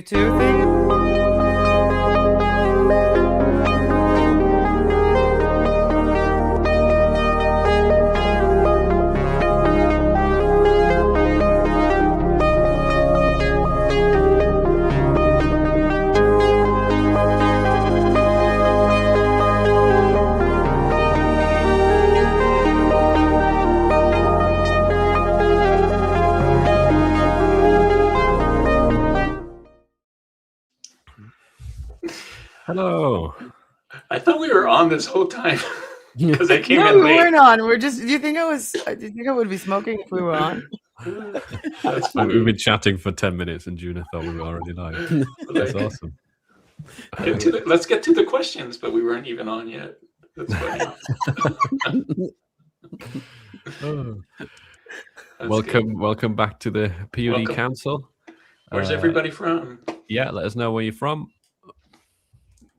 2 thing. Hello. I thought we were on this whole time because I came No, in we late. weren't on. We're just. Do you think I would be smoking if we were on? That's funny. We've been chatting for 10 minutes and Juna thought we were already live. That's awesome. Let's get to the questions, but we weren't even on yet. That's funny. Oh. Welcome back to the PUD Council. Where's everybody from? Yeah, let us know where you're from.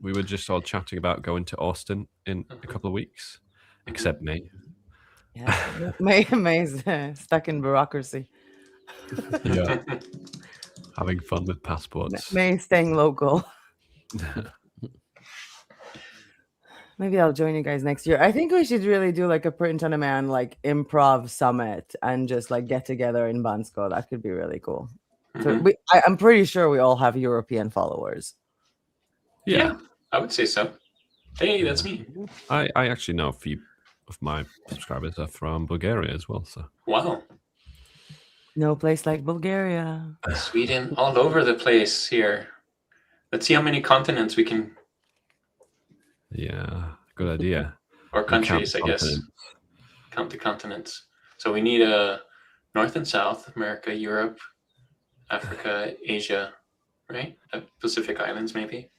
We were just all chatting about going to Austin in a couple of weeks, except me. Yeah, May's stuck in bureaucracy. Yeah, having fun with passports. May staying local. Maybe I'll join you guys next year. I think we should really do like a Print on Demand like improv summit and just like get together in Bansko. That could be really cool. So I'm pretty sure we all have European followers. Yeah, I would say so. Hey, that's me. I actually know a few of my subscribers are from Bulgaria as well. So wow, no place like Bulgaria. Sweden, all over the place here. Let's see how many continents we can. Yeah, good idea. Or countries, I guess. Count the continents. So we need North and South America, Europe, Africa, Asia, right? Pacific Islands, maybe.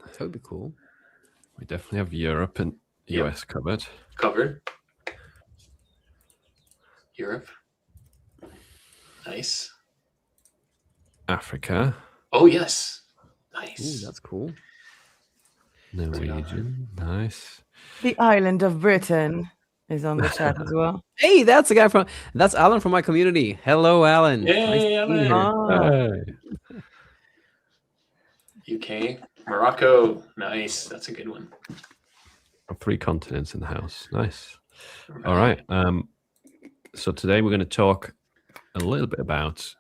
That would be cool. We definitely have Europe and US covered. Europe. Nice. Africa. Oh, yes. Nice. Ooh, that's cool. Norwegian. Nice. The island of Britain is on the chat as well. Hey, that's Alan from my community. Hello, Alan. Hey, nice Alan. UK, Morocco. Nice. That's a good one. 3 continents in the house. Nice. All right. So today we're going to talk a little bit about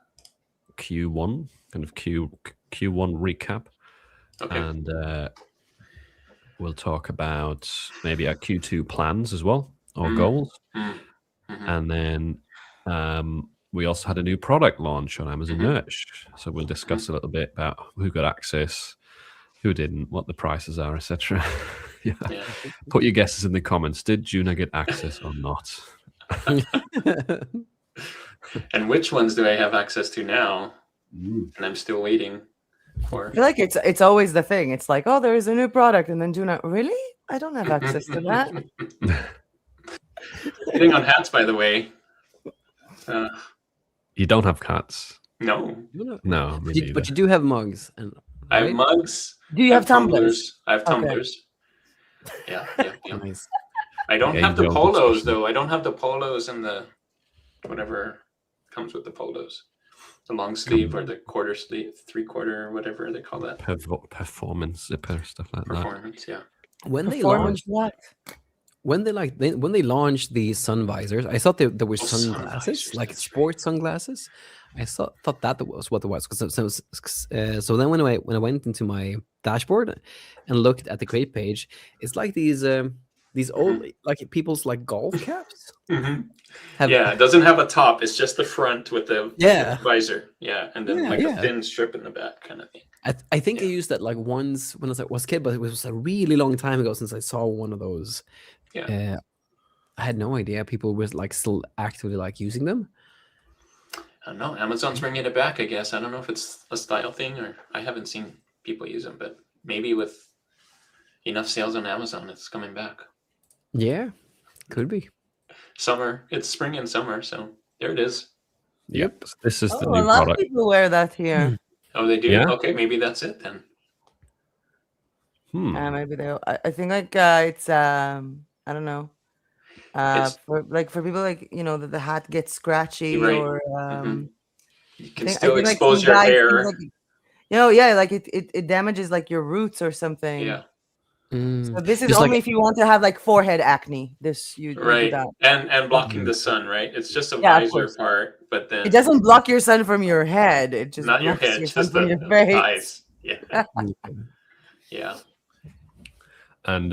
Q1, kind of Q1 recap. Okay. And we'll talk about maybe our Q2 plans as well, or goals. And then we also had a new product launch on Amazon Merch. So we'll discuss a little bit about who got access, who didn't, what the prices are, etc. Yeah. Put your guesses in the comments. Did Juna get access or not? And which ones do I have access to now? And I'm still waiting for. I feel like it's always the thing. It's like, oh, there is a new product, and then Juna, really? I don't have access to that. Hitting on hats, by the way. You don't have hats? No. No. But you do have mugs. And I have mugs. Do you have tumblers? I have tumblers. Yeah. Nice. I don't have the polos though. I don't have the polos and the whatever comes with the polos. The long sleeve or the quarter sleeve, 3/4, whatever they call that. Performance zipper, stuff like Performance, that. Yeah. When they launched when they launched the sun visors, I thought there were sunglasses, like sports sunglasses. I thought that was what it was. So then when I went into my dashboard and looked at the crate page, it's like these old like people's like golf caps. It doesn't have a top. It's just the front with the visor. Yeah, and then a thin strip in the back, kind of thing. I think I used that like once when I was a kid, but it was a really long time ago since I saw one of those. Yeah. I had no idea people were like still actively like using them. I don't know. Amazon's bringing it back, I guess. I don't know if it's a style thing or I haven't seen people use them, but maybe with enough sales on Amazon, it's coming back. Yeah, could be. Summer. It's spring and summer, so there it is. Yep. This is the new a lot product. of people wear that here. Oh, they do? Yeah. Okay, maybe that's it then. Maybe they. I think like it's I don't know. For people like the hat gets scratchy Right. or you can I still think like expose some your guys think, hair. like, yeah, like it damages like your roots or something. Yeah, So this is Just only like if you want to have like forehead acne. This you do right. that. And blocking the sun, right? It's just a Yeah, of visor course. part, but then It doesn't block your sun from your head. It just not your blocks head, your sun just from the your face. eyes. Yeah, yeah. And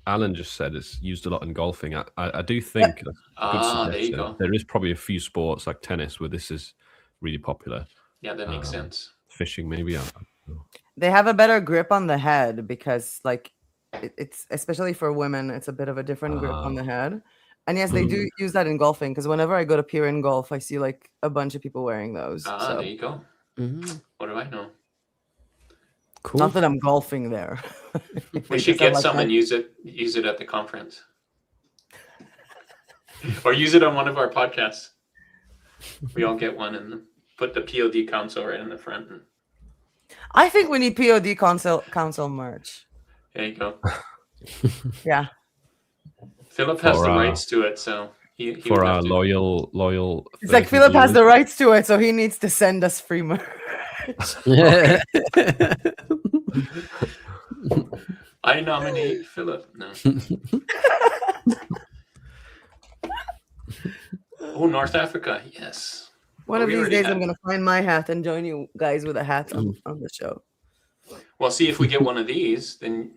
Alan just said it's used a lot in golfing. I do think that's a good There you suggestion. go. There is probably a few sports like tennis where this is really popular. Yeah, that makes sense. Fishing, maybe. I don't know. They have a better grip on the head because, like, it's especially for women, it's a bit of a different grip on the head. And yes, they do use that in golfing because whenever I go to Pier in Golf, I see like a bunch of people wearing those. So There you go. What do I know? cool. not that I'm golfing there. We should get some and use it at the conference, or use it on one of our podcasts. We all get one and put the POD console right in the front. I think we need POD council merch. There you go. Yeah. Philip has For, the rights to it, so he For would our have to. loyal. It's like 30 Philip has the viewers. rights to it, so he needs to send us free merch. I nominate Philip. No. Oh, North Africa. Yes. One Well, of we these already days, had- I'm going to find my hat and join you guys with a hat on the show. Well, see, if we get one of these, then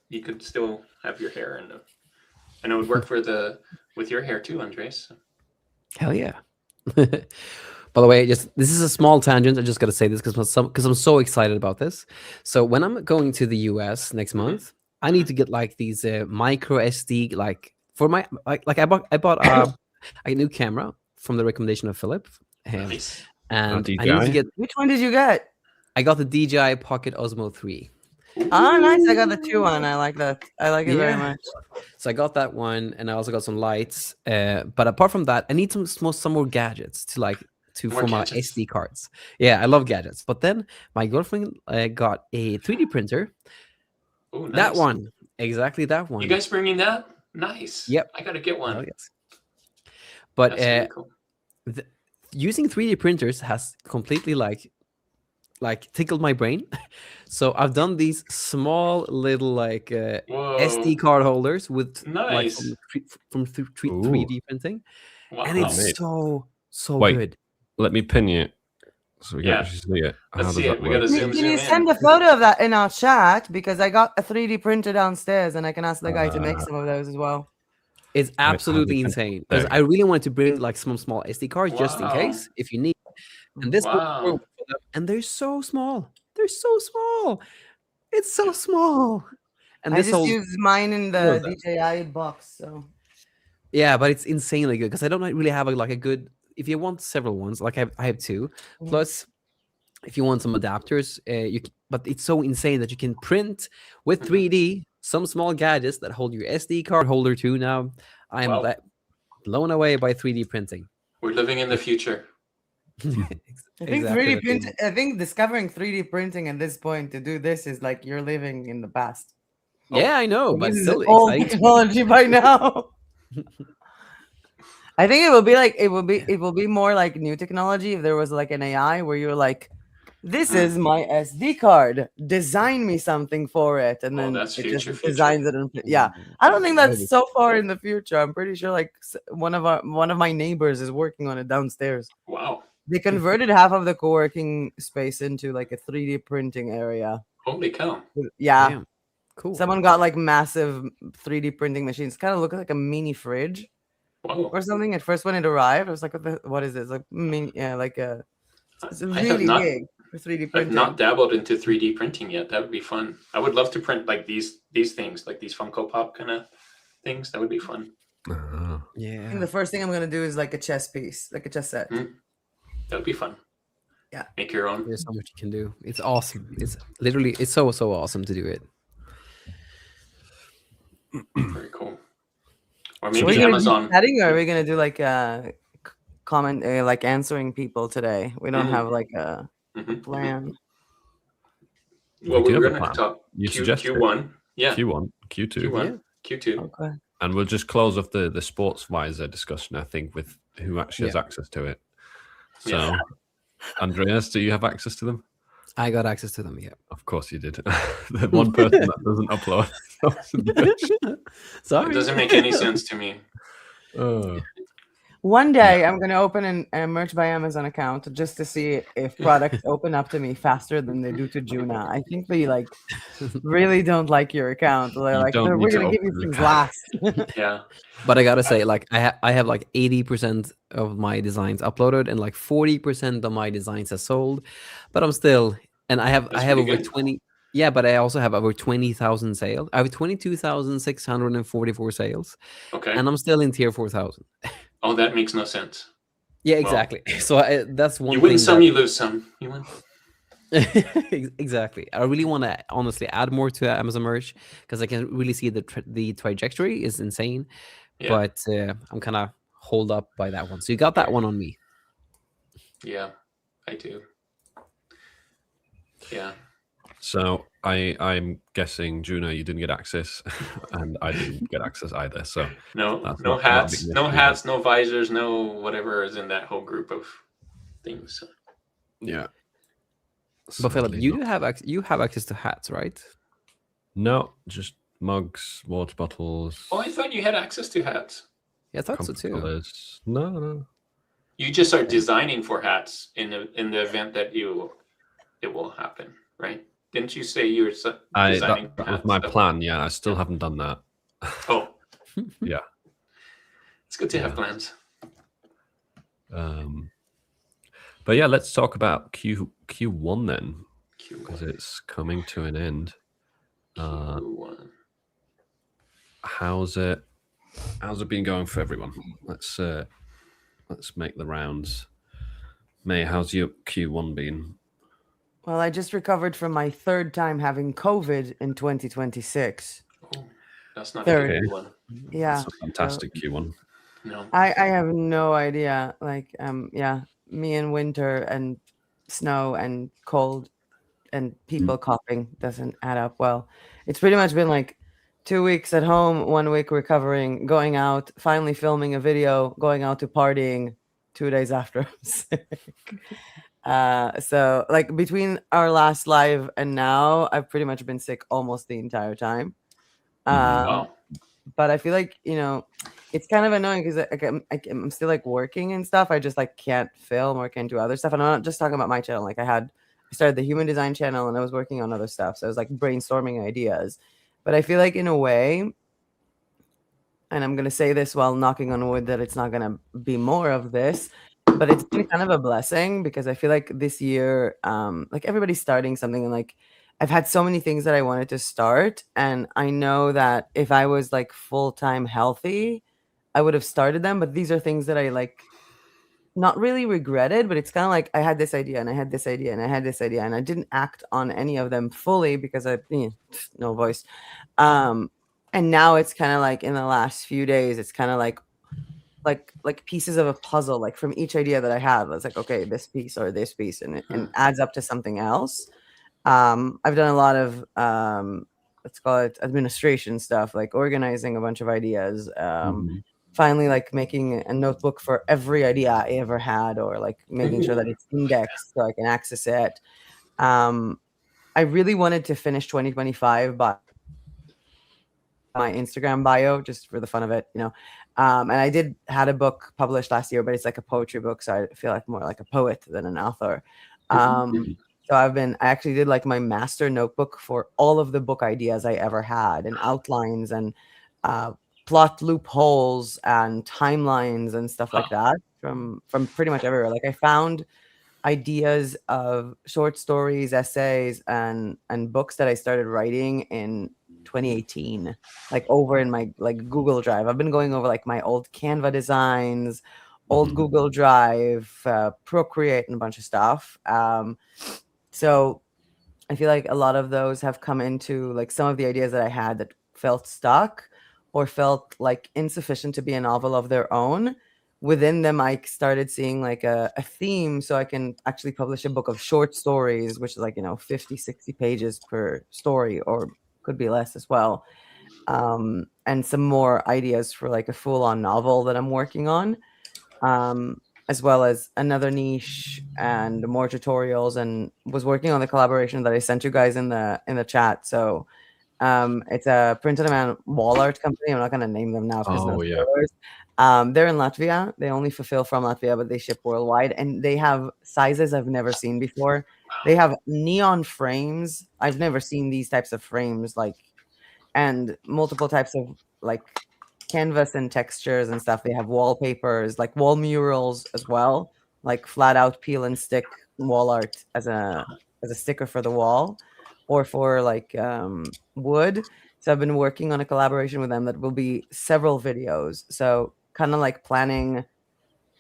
you could still have your hair in the, and it would work with your hair too, Andres. Hell yeah. By the way, this is a small tangent. I just got to say this because I'm so excited about this. So when I'm going to the US next month, I need to get like these micro SD for my like I bought a new camera from the recommendation of Philip, Nice. and DJI? I need to get. Which one did you get? I got the DJI Pocket Osmo 3. Oh, nice. I got the 2 one. I like that. I like it very Yeah. much. So I got that one, and I also got some lights. But apart from that, I need some more gadgets More for my gadgets. SD cards. Yeah, I love gadgets. But then my girlfriend got a 3D printer. Oh, nice. That one, exactly that one. You guys bringing that? Nice. Yep. I gotta get one. Oh, yes. But That's really cool. using 3D printers has completely like tickled my brain. So I've done these small little Whoa. SD card holders with Nice. from 3D printing, Wow. and it's Mate. so Wait. good. Let me pin you so we can Yeah. actually see it. How Let's does see that it. We work? gotta zoom Can you in. send a photo of that in our chat? Because I got a 3D printer downstairs and I can ask the guy to make some of those as well. It's how do absolutely you- insane there because you I really wanted to bring like some small SD cards just in Wow. case if you need. And this will Wow. work for them. And they're so small. They're so small. It's so small. And I this just whole used mine in the Love that. DJI box. So yeah, but it's insanely good because I don't really have a good. If you want several ones, like I have 2. Mhm. Plus, if you want some adapters, but it's so insane that you can print with 3D some small gadgets that hold your SD card holder too. Now I am Wow. blown away by 3D printing. We're living in the future. I think Exactly. 3D print. I think discovering 3D printing at this point to do this is like you're living in the past. Yeah, I know, Like, but this is still old exciting. technology by now. I think it will be like it will be more like new technology if there was like an AI where you're like, this is my SD card. Design me something for it, and Oh, then that's it future. just designs it. And yeah, I don't think That would that's be so far in the future. I'm pretty sure like one of my neighbors is working on it downstairs. Wow. They converted half of the co-working space into like a 3D printing area. Holy cow. Yeah. Damn. Cool. Someone got like massive 3D printing machines. Kind of look like a mini fridge Wow. or something. At first, when it arrived, I was like, "What is this? Like mini? Yeah, like a. It's I have really not- big for 3D I've printing." not dabbled into 3D printing yet. That would be fun. I would love to print like these things, like these Funko Pop kind of things. That would be fun. Ah. I Yeah. think the first thing I'm gonna do is like a chess piece, like a chess set. That would be fun. Yeah. Make your own. There's so much you can do. It's awesome. It's literally so awesome to do it. Very cool. Or Are maybe we gonna Amazon. do chatting, or are we gonna do like comment, like answering people today? We don't Mhm. have like a Mhm. plan. Well, We do we were have a going to plan. talk You suggested it. Q1. Yeah. Q1, Q2. Q1. Q2. Okay. And we'll just close off the sports visor discussion, I think, with who actually has access to it. So, Andreas, do you have access to them? I got access to them. Yeah. Of course you did. The one person that doesn't upload. Sorry. It doesn't make any sense to me. One day I'm gonna open a Merch by Amazon account just to see if products open up to me faster than they do to Juna. I think they like really don't like your account. They're like, don't we're need to gonna give you open things your account. last. Yeah. But I gotta say, like, I have like 80% of my designs uploaded, and like 40% of my designs are sold. But I'm still, and I have That's pretty over good. 20. Yeah, but I also have over 20,000 sales. I have 22,644 sales, Okay. and I'm still in tier 4,000. Oh, that makes no sense. Yeah, exactly. So that's one. You win thing some, that... you lose some. You win. Exactly. I really want to honestly add more to Amazon merch because I can really see the trajectory is insane. Yeah. But I'm kind of hold up by that one. So you got that one on me. Yeah, I do. Yeah. So I'm guessing, Juno, you didn't get access, and I didn't get access either. So no not hats, big no mystery. hats, no visors, no whatever is in that whole group of things. Yeah. But Philip, Sadly you not. do have you have access to hats, right? No, just mugs, water bottles. Oh, I thought you had access to hats. Yeah, I thought so comfort too. colours. No. You just are designing for hats in the event that it will happen, right? Didn't you say you were designing That for was hats? my plan. Yeah, I still haven't done that. Oh, Yeah. it's good to have plans. But yeah, let's talk about Q1 then, because Q1. it's coming to an end. Q1. How's it been going for everyone? Let's make the rounds. May, how's your Q1 been? Well, I just recovered from my third time having COVID in 2026. Oh, that's not Third. a good one. Yeah. That's a fantastic Q1. No. I have no idea. Like, yeah, me in winter and snow and cold and people coughing doesn't add up well. It's pretty much been like 2 weeks at home, 1 week recovering, going out, finally filming a video, going out to partying 2 days after I'm sick. So like between our last live and now, I've pretty much been sick almost the entire time. Wow. But I feel like, it's kind of annoying because I'm still like working and stuff. I just like can't film or can't do other stuff. And I'm not just talking about my channel. Like I started the human design channel and I was working on other stuff. So I was like brainstorming ideas. But I feel like in a way, and I'm going to say this while knocking on wood that it's not going to be more of this, but it's been kind of a blessing because I feel like this year, like everybody's starting something and like I've had so many things that I wanted to start. And I know that if I was like full-time healthy, I would have started them. But these are things that I like not really regretted, but it's kind of like I had this idea and I had this idea and I had this idea and I didn't act on any of them fully because no voice. And now it's kind of like in the last few days, it's kind of like pieces of a puzzle, like from each idea that I have. It's like, okay, this piece or this piece, and it adds up to something else. I've done a lot of let's call it administration stuff, like organizing a bunch of ideas. Finally, like making a notebook for every idea I ever had, or like making sure that it's indexed so I can access it. I really wanted to finish 2025 by my Instagram bio just for the fun of it, and I had a book published last year, but it's like a poetry book, so I feel like more like a poet than an author. So I actually did like my master notebook for all of the book ideas I ever had, and outlines and plot loopholes and timelines and stuff like that from pretty much everywhere. Like I found ideas of short stories, essays, and books that I started writing in 2018, like over in my like Google Drive. I've been going over like my old Canva designs, old Google Drive, Procreate, and a bunch of stuff. So I feel like a lot of those have come into like some of the ideas that I had that felt stuck or felt like insufficient to be a novel of their own. Within them, I started seeing like a theme, so I can actually publish a book of short stories, which is like 50, 60 pages per story, or could be less as well. And some more ideas for like a full-on novel that I'm working on. as well as another niche and more tutorials, and was working on the collaboration that I sent you guys in the chat. So it's a print-on-demand wall art company. I'm not going to name them now because no spoilers. They're in Latvia. They only fulfill from Latvia, but they ship worldwide, and they have sizes I've never seen before. They have neon frames. I've never seen these types of frames, like, and multiple types of like canvas and textures and stuff. They have wallpapers, like wall murals as well, like flat out peel and stick wall art as a sticker for the wall, or for like wood. So I've been working on a collaboration with them that will be several videos. So kind of like planning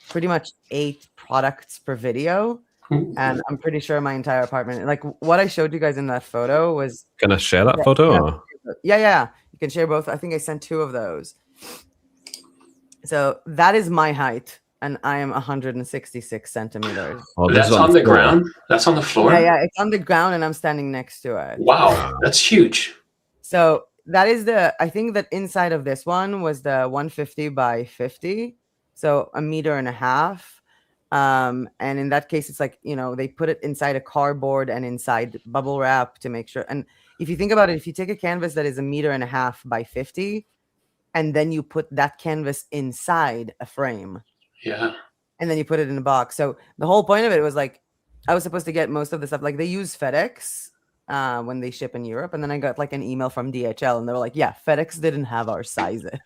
pretty much 8 products per video. And I'm pretty sure my entire apartment, like what I showed you guys in that photo was. Can I share that photo? Yeah. You can share both. I think I sent 2 of those. So that is my height, and I am 166 centimeters. Oh, that's on the ground? That's on the floor? Yeah, it's on the ground, and I'm standing next to it. Wow, that's huge. So that is I think that inside of this one was the 150 by 50, so 1.5 meters. And in that case, it's like, they put it inside a cardboard and inside bubble wrap to make sure. And if you think about it, if you take a canvas that is 1.5 meters by 50, and then you put that canvas inside a frame. Yeah. And then you put it in a box. So the whole point of it was like, I was supposed to get most of the stuff. Like they use FedEx when they ship in Europe. And then I got like an email from DHL, and they were like, yeah, FedEx didn't have our sizes.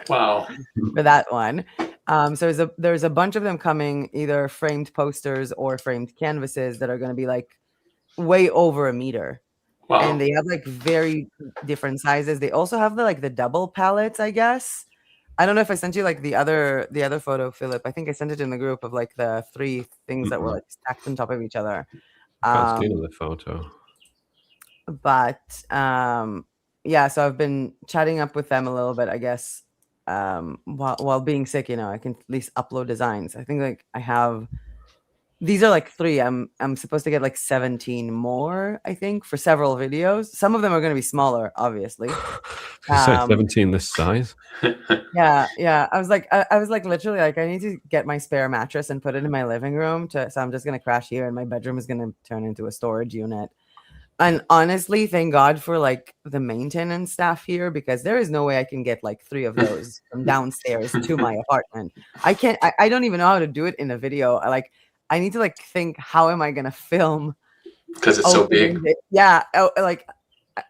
Wow. For that one. So there's a bunch of them coming, either framed posters or framed canvases that are going to be like way over 1 meter. Wow. And they have like very different sizes. They also have the double palettes, I guess. I don't know if I sent you like the other photo, Philip. I think I sent it in the group of like the 3 things that were like stacked on top of each other. Can't see the photo. But yeah, so I've been chatting up with them a little bit, I guess. While being sick, I can at least upload designs. I think like I have. These are like 3. I'm supposed to get like 17 more, I think, for several videos. Some of them are going to be smaller, obviously. 17 this size. Yeah. I was like literally like, I need to get my spare mattress and put it in my living room so I'm just going to crash here, and my bedroom is going to turn into a storage unit. And honestly, thank God for like the maintenance staff here, because there is no way I can get like 3 of those from downstairs to my apartment. I can't. I don't even know how to do it in a video. I need to like think, how am I gonna film? Because it's so big. Yeah, like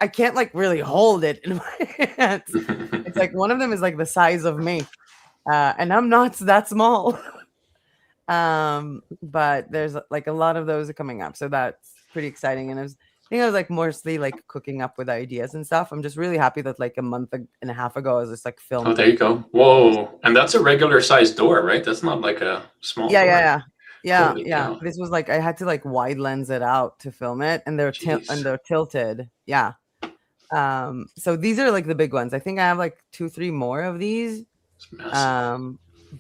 I can't like really hold it in my hands. It's like one of them is like the size of me, and I'm not that small. But there's like a lot of those are coming up, so that's pretty exciting. And I think I was like mostly like cooking up with ideas and stuff. I'm just really happy that like a month and a half ago I was just like filming. Oh, there you go. Whoa. And that's a regular size door, right? That's not like a small door. Yeah. This was like, I had to like wide lens it out to film it, and they're tilted. Yeah. So these are like the big ones. I think I have like 2-3 more of these.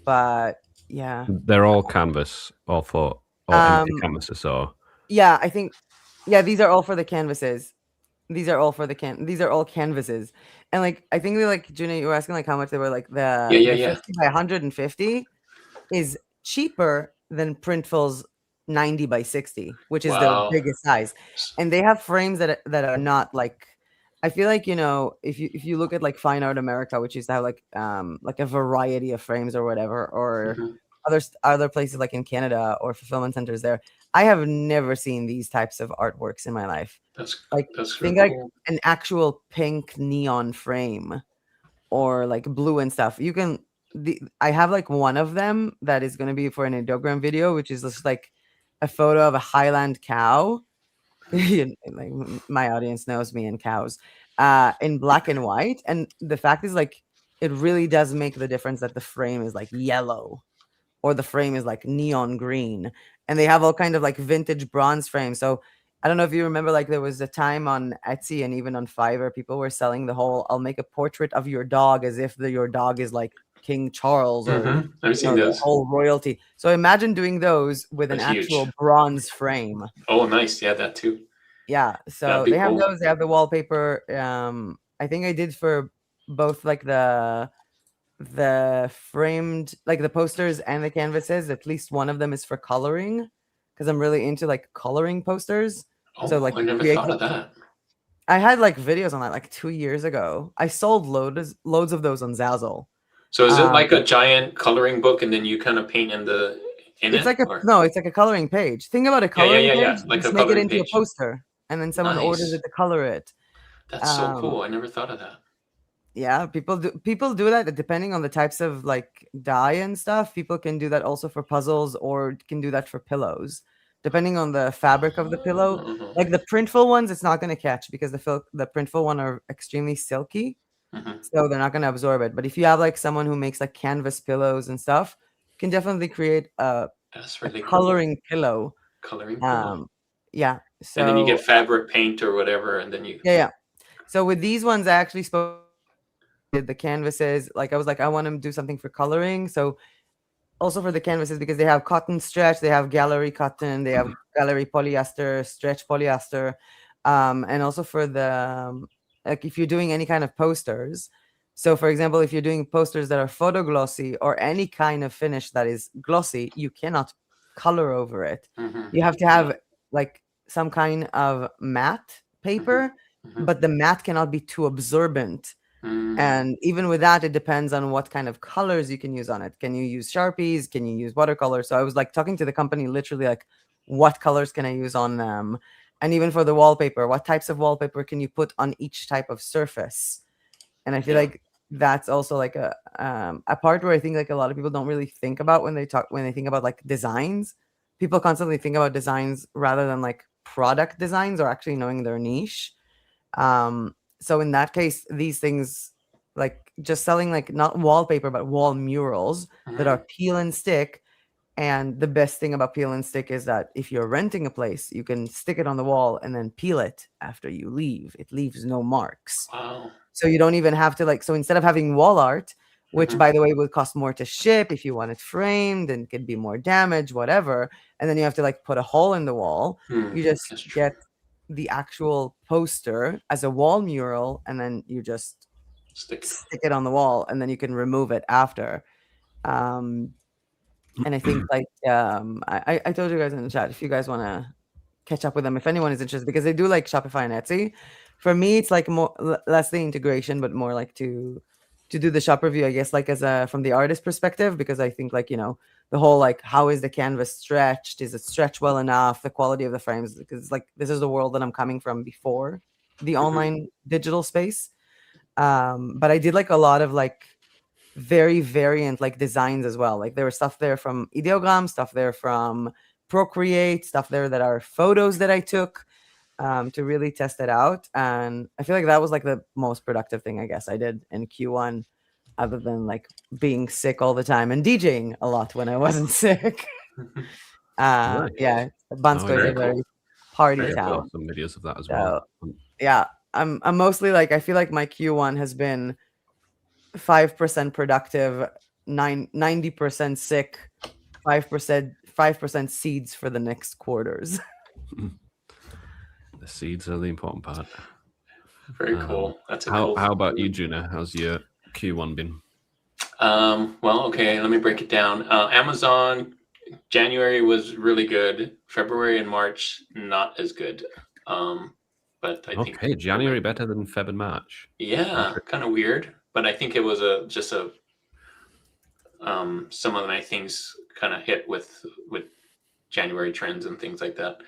But yeah, they're all canvas or empty canvases. So yeah, I think these are all for the canvases. These are all canvases. And like, I think like, Junia, you were asking like how much they were. Like the 50 by 150 is cheaper than Printful's 90 by 60, which is the biggest size. And they have frames that are not like, I feel like, if you look at like Fine Art America, which used to have like a variety of frames or whatever, or other places like in Canada or fulfillment centers there, I have never seen these types of artworks in my life. That's think like an actual pink neon frame or like blue and stuff. You can. I have like one of them that is going to be for an ideogram video, which is just like a photo of a Highland cow. Like my audience knows me and cows, in black and white. And the fact is like, it really does make the difference that the frame is like yellow, or the frame is like neon green. And they have all kind of like vintage bronze frames. So I don't know if you remember, like there was a time on Etsy and even on Fiverr, people were selling the whole, I'll make a portrait of your dog as if your dog is like King Charles or I've seen those. Whole royalty. So imagine doing those with an actual bronze frame. Oh, nice. Yeah, that too. Yeah. So they have those. They have the wallpaper. I think I did for both like the the framed, like the posters and the canvases, at least one of them is for coloring, because I'm really into like coloring posters. So Oh, like I never create thought of that. I had like videos on that like 2 years ago. I sold loads of those on Zazzle. So is it like Um, a giant coloring book, and then you kind of paint in It's it, like or it's like a coloring page. Think about a yeah, yeah, coloring yeah, page, yeah, like a just make it coloring into a page. poster, and then someone orders Nice. it to color it. That's so cool. I never thought of that. Yeah, people do that depending on the types of like dye and stuff. People can do that also for puzzles, or can do that for pillows, depending on the fabric of the pillow. Mhm, Like the printful ones, it's not going to catch because the printful one are extremely silky, mhm. so they're not going to absorb it. But if you have like someone who makes like canvas pillows and stuff, you can definitely create That's a really cool. coloring pillow. Coloring pillow. Yeah. And then you So get fabric paint or whatever, and then you. yeah. So with these ones, I actually spoke did the canvases. Like I was like, I want to do something for coloring. So also for the canvases, because they have cotton stretch, they have gallery cotton, they have gallery polyester, stretch polyester, and also for the like if you're doing any kind of posters. So for example, if you're doing posters that are photo glossy or any kind of finish that is glossy, you cannot color over it. Mhm. You have to have like some kind of matte paper, Mhm. but the matte cannot be too absorbent. Mm. And even with that, it depends on what kind of colors you can use on it. Can you use Sharpies? Can you use watercolor? So I was like talking to the company literally like, what colors can I use on them? And even for the wallpaper, what types of wallpaper can you put on each type of surface? And I feel Yeah. like that's also like a part where I think like a lot of people don't really think about when they think about like designs. People constantly think about designs rather than like product designs or actually knowing their niche. So in that case, these things like just selling like not wallpaper but wall murals that Mhm. are peel and stick. And the best thing about peel and stick is that if you're renting a place, you can stick it on the wall and then peel it after you leave. It leaves no marks. Wow. So you don't even have to like, so instead of having wall art, which Mhm. by the way would cost more to ship if you want it framed and could be more damage, whatever, and then you have to like put a hole in the wall, you That's just true. get the actual poster as a wall mural and then you just Stick. stick it on the wall and then you can remove it after. And I think like I told you guys in the chat if you guys want to catch up with them if anyone is interested because they do like Shopify and Etsy. For me, it's like more less the integration, but more like to do the shop review, I guess, like as a from the artist perspective, because I think like the whole like how is the canvas stretched? Is it stretched well enough? The quality of the frames, because like this is the world that I'm coming from before the online digital space. But I did like a lot of like very variant like designs as well. Like there was stuff there from Ideogram, stuff there from Procreate, stuff there that are photos that I took to really test it out. And I feel like that was like the most productive thing I guess I did in Q1, other than like being sick all the time and DJing a lot when I wasn't sick. Nice. Yeah, Bansko is yeah. a very party I've got town. some videos of that as So well. yeah, I'm mostly like I feel like my Q1 has been 5% productive, 90% sick, 5% seeds for the next quarters. The seeds are the important part. Very cool. That's a how cool. How about you, Juna? How's your Q1 been? Well, okay. Let me break it down. Amazon January was really good. February and March not as good. But I think Okay, January better than Feb and March. Yeah, kind of weird. But I think it was just a some of my things kind of hit with January trends and things like that.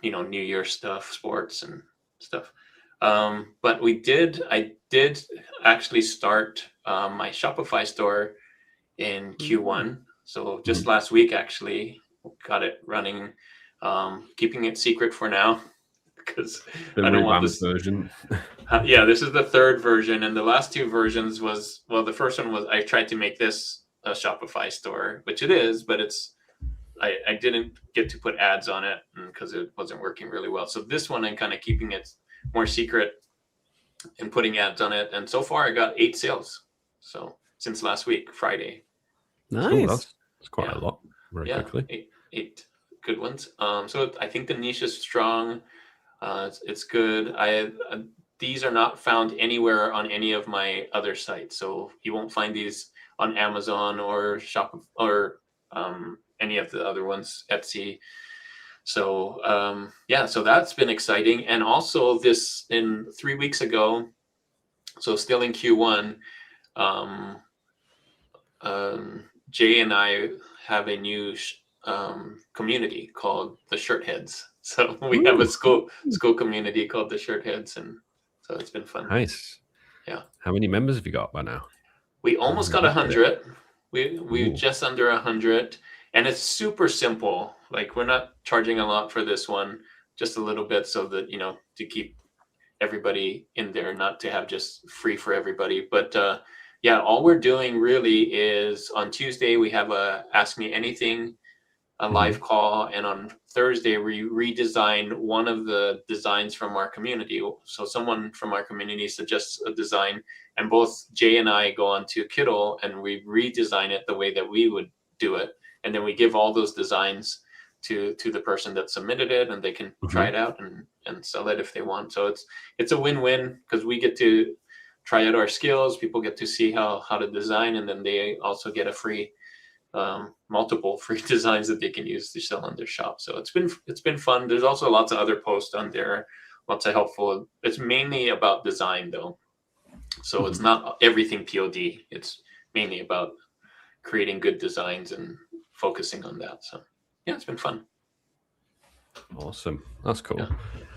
New Year stuff, sports and stuff. But I did actually start my Shopify store in Q1. So just last week, actually, got it running. Keeping it secret for now because The I don't want revamped this version. Yeah, this is the third version, and the last two versions was the first one was I tried to make this a Shopify store, which it is, but I didn't get to put ads on it because it wasn't working really well. So this one I'm kind of keeping it more secret and putting ads on it, and so far I got 8 sales. So since last week, Friday. Nice. That's quite a lot. Very quickly. Eight good ones. So I think the niche is strong. It's good. these are not found anywhere on any of my other sites. So you won't find these on Amazon or Shop or any of the other ones, Etsy. So yeah, so that's been exciting. And also this in 3 weeks ago, so still in Q1, Jay and I have a new community called the Shirt Heads. So we have a school community called the Shirt Heads, and so it's been fun. Nice. Yeah. How many members have you got by now? We almost got 100. We just under 100, and it's super simple. Like, we're not charging a lot for this one, just a little bit, so that, you know, to keep everybody in there, not to have just free for everybody. But yeah, all we're doing really is on Tuesday we have a Ask Me Anything, a live call, and on Thursday we redesigned one of the designs from our community. So someone from our community suggests a design, and both Jay and I go on to Kittl and we redesign it the way that we would do it, and then we give all those designs to the person that submitted it, and they can try it out and sell it if they want. So it's a win-win, because we get to try out our skills, people get to see how to design, and then they also get a free multiple free designs that they can use to sell on their shop. So it's been fun. There's also lots of other posts on there, lots of helpful. It's mainly about design though, so it's not everything POD. It's mainly about creating good designs and focusing on that. So yeah, it's been fun. Awesome. That's cool.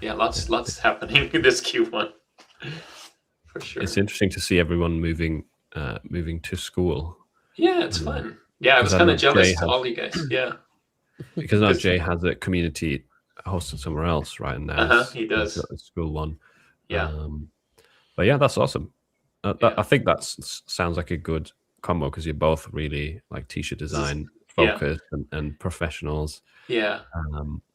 Yeah, lots happening in this Q1 for sure. It's interesting to see everyone moving to school. Yeah, it's fun. Yeah, I was kind of jealous to all you guys. Yeah, because now Jay has a community hosted somewhere else, right? And now he does a school one. Yeah, but yeah, that's awesome. I think that sounds like a good combo, because you're both really like t-shirt design focused and professionals. Yeah,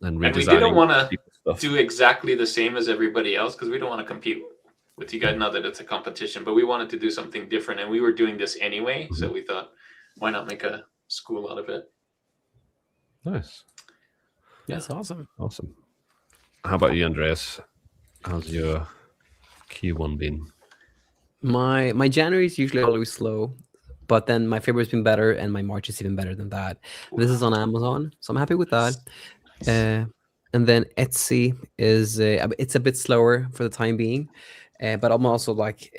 and we didn't want to do exactly the same as everybody else, because we don't want to compete with you guys. Not that it's a competition, but we wanted to do something different, and we were doing this anyway. So we thought, why not make a school out of it? Nice. That's awesome. Awesome. How about you, Andreas? How's your Q1 been? My January is usually always slow, but then my February's been better, and my March is even better than that. This is on Amazon, so I'm happy with that. And then Etsy is it's a bit slower for the time being, but I'm also like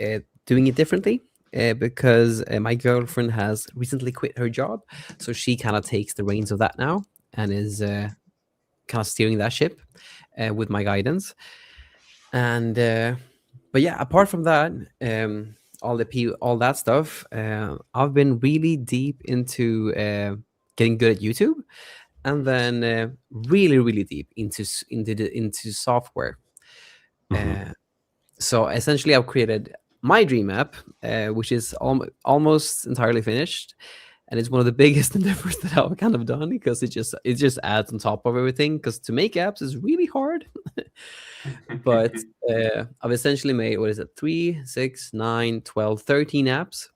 doing it differently. Because my girlfriend has recently quit her job, so she kind of takes the reins of that now and is kind of steering that ship with my guidance. And but yeah, apart from that, all that stuff, I've been really deep into getting good at YouTube, and then really deep into software. So essentially, I've created my dream app, which is almost entirely finished, and it's one of the biggest endeavors that I've kind of done, because it just adds on top of everything, because to make apps is really hard. But I've essentially made, 3, 6, 9, 12, 13 apps,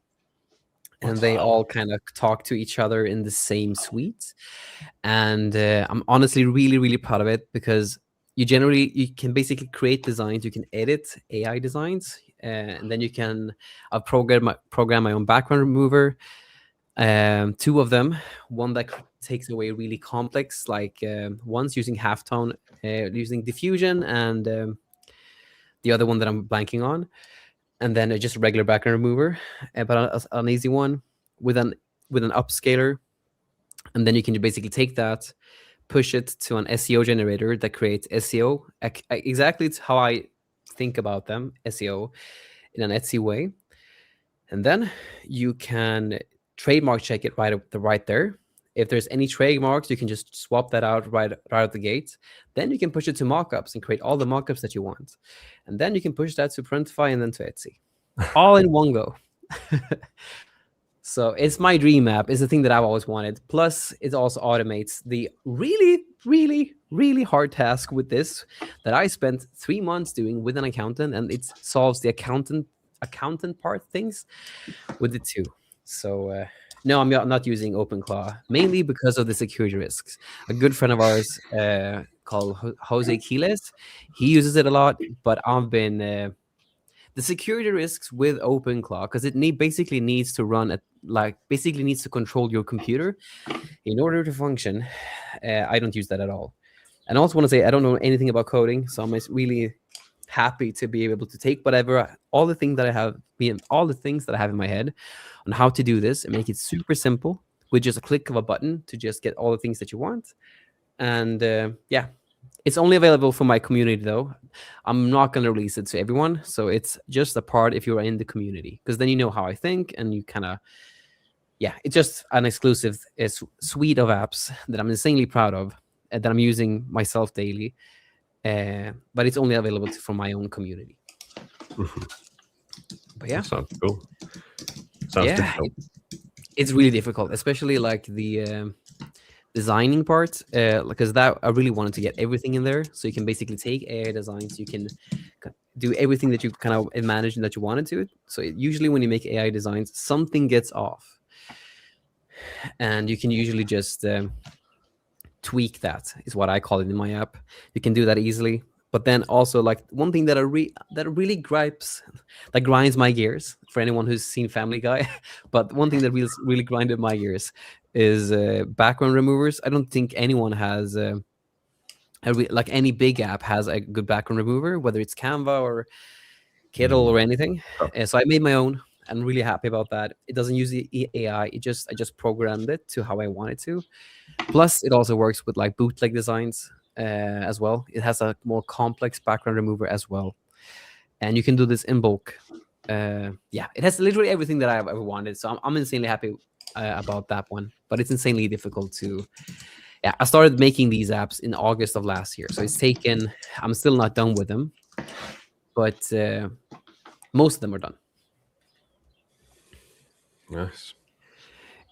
and they all kind of talk to each other in the same suite. And I'm honestly really proud of it, because you can basically create designs, you can edit AI designs, and then you can program my own background remover. 2 of them, one that takes away really complex, like one's using halftone, using diffusion, and the other one that I'm blanking on, and then just a regular background remover, but an easy one with an upscaler. And then you can basically take that, push it to an SEO generator that creates SEO. Exactly, it's how I think about them, SEO, in an Etsy way. And then you can trademark check it right there. If there's any trademarks, you can just swap that out right out the gate. Then you can push it to mockups and create all the mockups that you want. And then you can push that to Printify and then to Etsy, all in one go. So it's my dream app. It's the thing that I've always wanted. Plus, it also automates the really hard task with this that I spent 3 months doing with an accountant, and it solves the accountant part things with it too. So no, I'm not using OpenClaw, mainly because of the security risks. A good friend of ours called Jose Quiles, he uses it a lot, but I've been the security risks with OpenClaw, because it basically needs to run at basically needs to control your computer in order to function. I don't use that at all. And I also want to say I don't know anything about coding, so I'm really happy to be able to take all the things that I have in my head on how to do this and make it super simple with just a click of a button to just get all the things that you want. And yeah, it's only available for my community though. I'm not going to release it to everyone, so it's just a part if you are in the community, because then you know how I think and you kind of, yeah, it's just an exclusive suite of apps that I'm insanely proud of and that I'm using myself daily. But it's only available for my own community. But yeah, that sounds cool. Sounds difficult. It's really difficult, especially like the designing part, because that I really wanted to get everything in there. So you can basically take AI designs, you can do everything that you kind of imagined that you wanted to. So usually when you make AI designs, something gets off, and you can usually just tweak that, is what I call it in my app. You can do that easily. But then also, like, one thing that really grinds my gears, for anyone who's seen Family Guy, but one thing that really grinded my gears is background removers. I don't think anyone has like any big app has a good background remover, whether it's Canva or Kittle or anything. So I made my own. I'm really happy about that. It doesn't use the AI. I just programmed it to how I want it to. Plus, it also works with like bootleg designs as well. It has a more complex background remover as well, and you can do this in bulk. Yeah, it has literally everything that I've ever wanted. So I'm insanely happy about that one. But it's insanely difficult to. Yeah, I started making these apps in August of last year, so it's taken. I'm still not done with them, but most of them are done. Nice.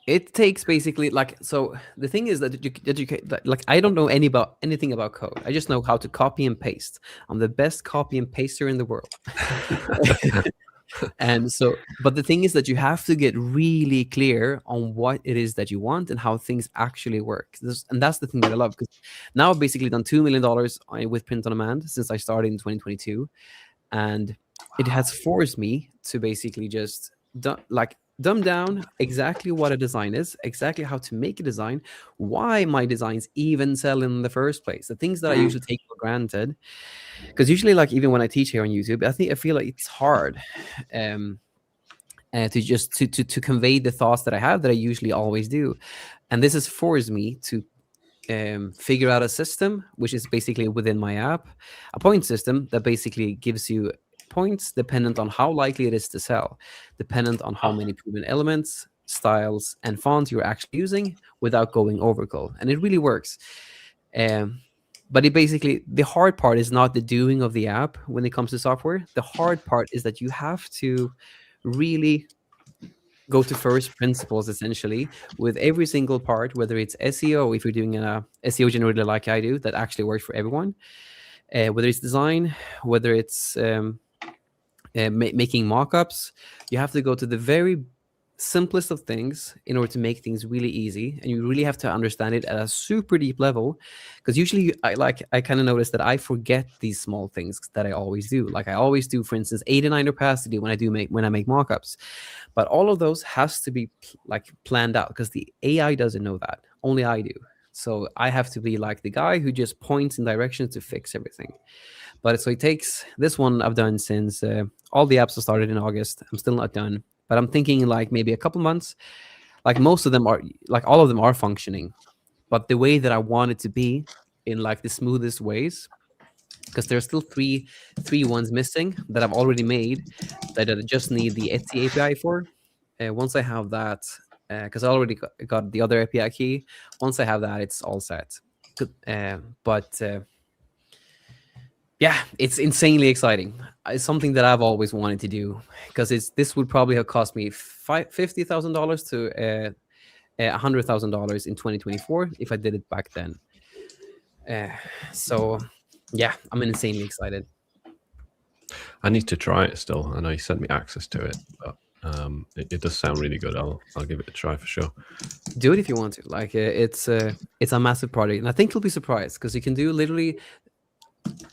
It takes basically like, so the thing is that like I don't know anything about code. I just know how to copy and paste. I'm the best copy and paster in the world. And so, but the thing is that you have to get really clear on what it is that you want and how things actually work. And that's the thing that I love, because now I've basically done $2 million with print on demand since I started in 2022, and it has forced me to basically just dumb down exactly what a design is, exactly how to make a design, why my designs even sell in the first place, the things that I usually take for granted. Because usually, like, even when I teach here on YouTube, I feel like it's hard to just to convey the thoughts that I have that I usually always do. And this has forced me to figure out a system, which is basically within my app, a point system that basically gives you points dependent on how likely it is to sell, dependent on how many proven elements, styles, and fonts you're actually using without going overkill. And it really works. But it basically, the hard part is not the doing of the app when it comes to software. The hard part is that you have to really go to first principles, essentially, with every single part, whether it's SEO, if you're doing a SEO generator like I do, that actually works for everyone, whether it's design, whether it's making mockups. You have to go to the very simplest of things in order to make things really easy, and you really have to understand it at a super deep level, because usually I kind of notice that I forget these small things that I always do. Like, I always do, for instance, 89 opacity when I make mockups, but all of those has to be like planned out, because the AI doesn't know that, only I do. So I have to be like the guy who just points in directions to fix everything. But so it takes, this one I've done since all the apps have started in August. I'm still not done, but I'm thinking like maybe a couple months. Like, most of them are, like, all of them are functioning, but the way that I want it to be, in like the smoothest ways, because there's still three ones missing that I've already made that I just need the Etsy API for. Once I have that, because I already got the other API key. Once I have that, it's all set. But yeah, it's insanely exciting. It's something that I've always wanted to do, because this would probably have cost me $50,000 to $100,000 in 2024 if I did it back then. So yeah, I'm insanely excited. I need to try it still. I know you sent me access to it, but it does sound really good. I'll give it a try for sure. Do it if you want to. Like, it's a massive project, and I think you'll be surprised, because you can do literally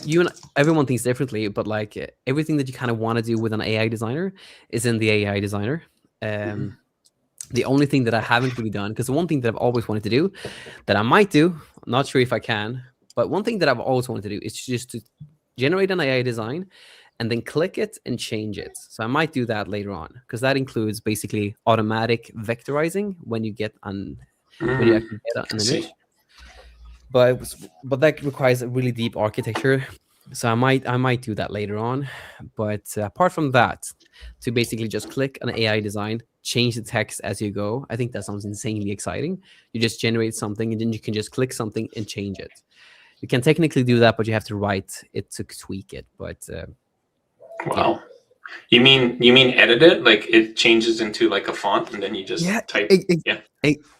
you and everyone thinks differently, but like everything that you kind of want to do with an AI designer is in the AI designer. The only thing that I haven't really done, because the one thing that I've always wanted to do, that I might do, I'm not sure if I can, but one thing that I've always wanted to do is just to generate an AI design and then click it and change it. So I might do that later on, because that includes basically automatic vectorizing when you get when you actually get an image. But that requires a really deep architecture, so I might do that later on. But apart from that, to basically just click an AI design, change the text as you go, I think that sounds insanely exciting. You just generate something and then you can just click something and change it. You can technically do that, but you have to write it to tweak it. But wow. You mean edit it? Like it changes into like a font and then you just type.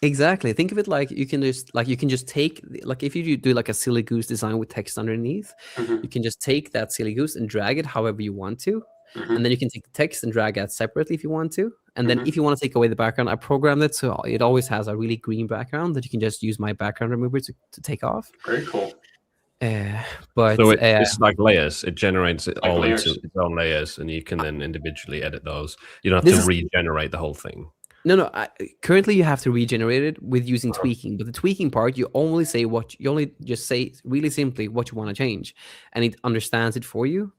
Exactly. Think of it like you can just take, like if you do like a silly goose design with text underneath, you can just take that silly goose and drag it however you want to. And then you can take the text and drag that separately if you want to. And then if you want to take away the background, I programmed it so it always has a really green background that you can just use my background remover to take off. Very cool. But so it's like layers. It generates it like all layers. into its own layers, and you can then individually edit those. You don't have to regenerate the whole thing. No. Currently, you have to regenerate it with using tweaking. But the tweaking part, you only just say really simply what you want to change, and it understands it for you.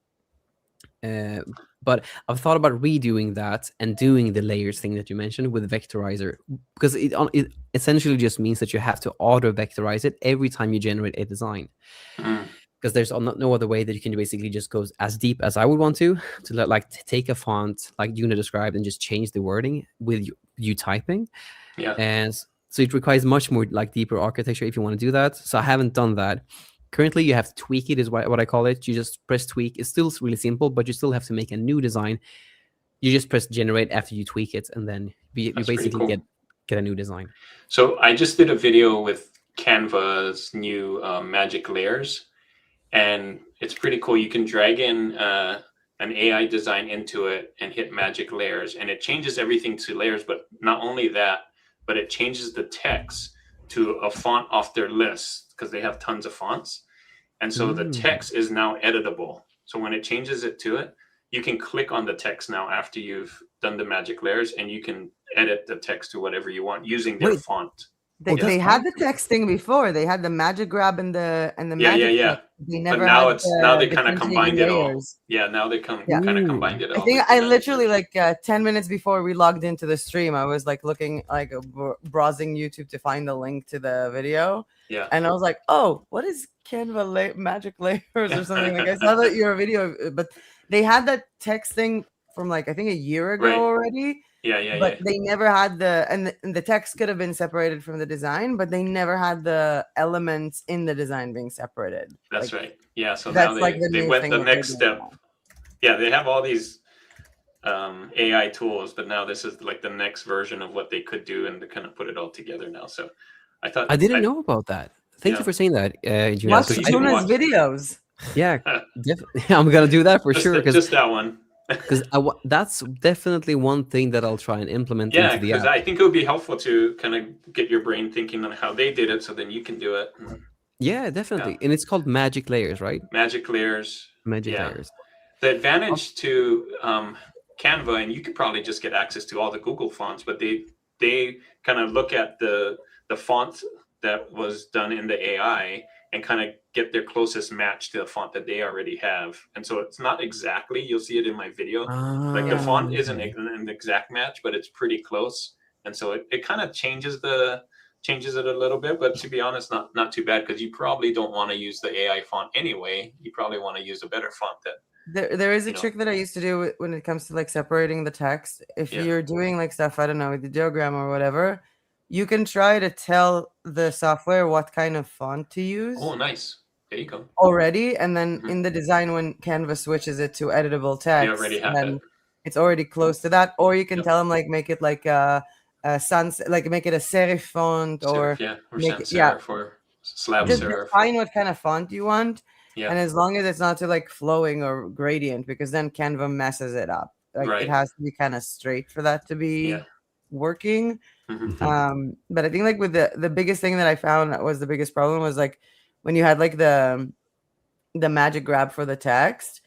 But I've thought about redoing that and doing the layers thing that you mentioned with vectorizer, because it essentially just means that you have to auto vectorize it every time you generate a design. Because there's no other way that you can basically just go as deep as I would want to like take a font like Una described and just change the wording with you typing. Yeah. And so it requires much more like deeper architecture if you want to do that. So I haven't done that. Currently, you have to tweak it, is what I call it. You just press tweak. It's still really simple, but you still have to make a new design. You just press generate after you tweak it, and then you basically cool. get a new design. So I just did a video with Canva's new magic layers, and it's pretty cool. You can drag in an AI design into it and hit magic layers, and it changes everything to layers. But not only that, but it changes the text to a font off their list, because they have tons of fonts. And so the text is now editable. So when it changes it to it, you can click on the text now after you've done the magic layers, and you can edit the text to whatever you want using their font. They had the text thing before. They had the magic grab and the magic. Yeah. They never but now had now they kind of combined it all. Yeah, now they kind of combined it all. I think I literally like 10 minutes before we logged into the stream, I was like looking, like browsing YouTube to find the link to the video. Yeah. And I was like, oh, what is Canva magic layers or something? Like I saw that your video, but they had that text thing from like I think a year ago already. Yeah. But they never had the text could have been separated from the design, but they never had the elements in the design being separated. That's right. Yeah. So that's now they went the next step. Yeah, they have all these AI tools, but now this is like the next version of what they could do, and to kind of put it all together now. So I thought I didn't know about that. Thank you for saying that. Watch Jonas' videos. Yeah, I'm gonna do that for sure. Just that one. Because that's definitely one thing that I'll try and implement. Yeah, because I think it would be helpful to kind of get your brain thinking on how they did it, so then you can do it. Yeah, definitely. And it's called magic layers, right? Magic layers. Magic layers. The advantage to Canva, and you could probably just get access to all the Google fonts, but they kind of look at the font that was done in the AI and kind of get their closest match to the font that they already have. And so it's not exactly, you'll see it in my video, like the font isn't an exact match, but it's pretty close. And so it kind of changes it a little bit, but to be honest, not too bad, because you probably don't want to use the AI font anyway. You probably want to use a better font that there is a trick that I used to do when it comes to like separating the text. If you're doing like stuff, I don't know, with the diagram or whatever, you can try to tell the software what kind of font to use. Oh, nice. There you go. Already, and then in the design, when Canva switches it to editable text, you already have it. It's already close to that. Or you can tell them like make it like a sans, like make it a serif font, or make it serif or slab just serif. define what kind of font you want. Yeah. And as long as it's not too like flowing or gradient, because then Canva messes it up. Like it has to be kind of straight for that to be working. But I think like with the biggest thing that I found that was the biggest problem was like when you had like the the magic grab for the text,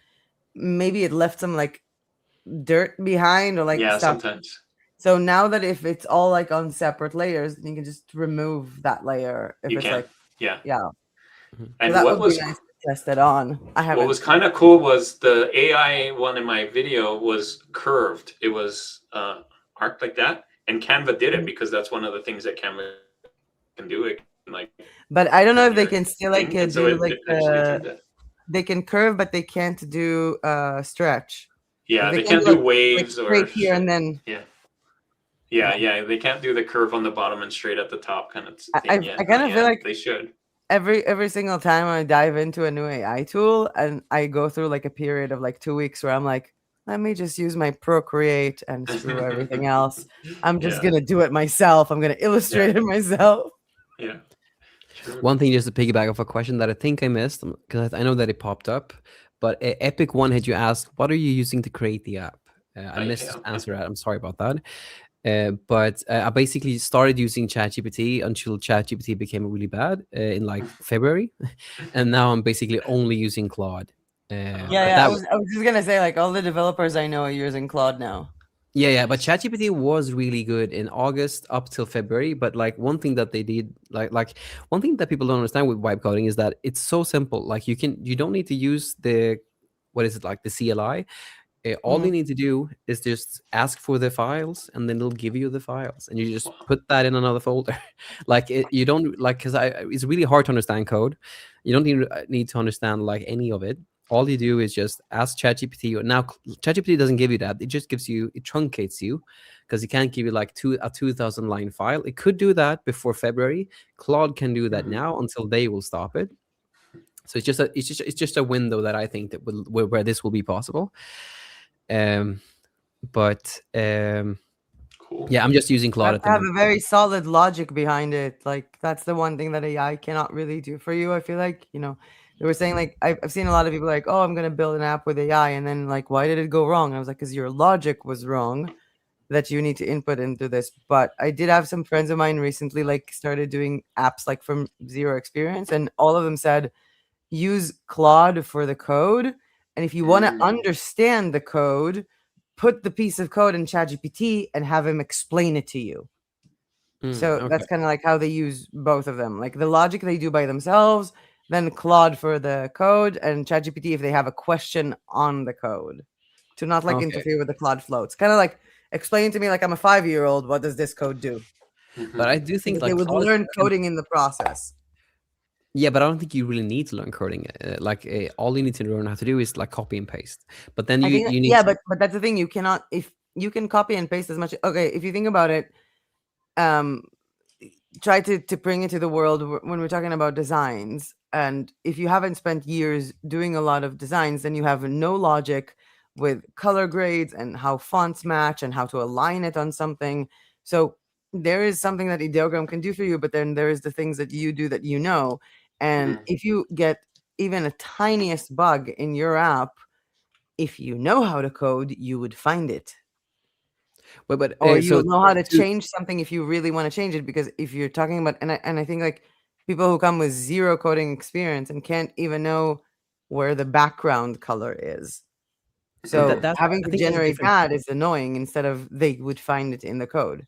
maybe it left some like dirt behind or like Yeah, stuff. sometimes. So now that if it's all like on separate layers, then you can just remove that layer if You it's can. like, Yeah. yeah. So And that what would be was nice to test it on. I what haven't. was kind of cool was the AI one in my video was curved. It was arced like that, and Canva did it because that's one of the things that Canva can do. It can like. But I don't know if they your can still like thing, and so do like it actually did that. they can curve, but they can't do stretch. Yeah, They they can't can't do do like waves or straight here shit. and then. Yeah. Yeah, they can't do the curve on the bottom and straight at the top kind of thing yet. I kind of feel like they should. every single time I dive into a new AI tool and I go through like a period of like 2 weeks where I'm like, let me just use my Procreate and screw everything else. I'm just gonna do it myself. I'm gonna illustrate it myself. Yeah. True. One thing, just to piggyback off a question that I think I missed, because I know that it popped up, but Epic One had you asked, what are you using to create the app? I missed to answer that. I'm sorry about that. But I basically started using ChatGPT until ChatGPT became really bad in like February, and now I'm basically only using Claude. I was just gonna say like all the developers I know are using Claude now. Yeah, but ChatGPT was really good in August up till February. But like one thing that they did, like one thing that people don't understand with vibe coding is that it's so simple. Like you don't need to use the, what is it, like the CLI. All you need to do is just ask for the files, and then it'll give you the files, and you just put that in another folder. Like you don't like, because it's really hard to understand code. You don't need to understand like any of it. All you do is just ask ChatGPT. Now ChatGPT doesn't give you that; it just gives you, it truncates you, because it can't give you like a 2,000 line file. It could do that before February. Claude can do that now until they will stop it. So it's just a window that I think that where this will be possible. But Cool. Yeah, I'm just using Claude at the have moment. a very solid logic behind it. Like that's the one thing that AI cannot really do for you. I feel like, they were saying like I've seen a lot of people like, oh, I'm gonna build an app with AI, and then like, why did it go wrong? And I was like, because your logic was wrong that you need to input into this. But I did have some friends of mine recently like started doing apps like from zero experience, and all of them said use Claude for the code, and if you want to understand the code, put the piece of code in ChatGPT and have him explain it to you. So Okay. that's kind of like how they use both of them. Like the logic they do by themselves, then Claude for the code, and ChatGPT if they have a question on the code, to not like interfere with the Claude flow. It's kind of like explain to me like I'm a 5-year-old, what does this code do? But I do think Because they would learn coding in the process. Yeah, but I don't think you really need to learn coding. All you need to learn how to do is like copy and paste. But then you need but that's the thing. You cannot, if you can copy and paste as much. Okay, if you think about it, try to bring it to the world when we're talking about designs. And if you haven't spent years doing a lot of designs, then you have no logic with color grades and how fonts match and how to align it on something. So there is something that ideogram can do for you, but then there is the things that you do that you know. And if you get even a tiniest bug in your app, if you know how to code, you would find it. Or you'll know how to change something if you really want to change it. Because if you're talking about, and I think like people who come with zero coding experience and can't even know where the background color is. So having to generate that is annoying instead of they would find it in the code.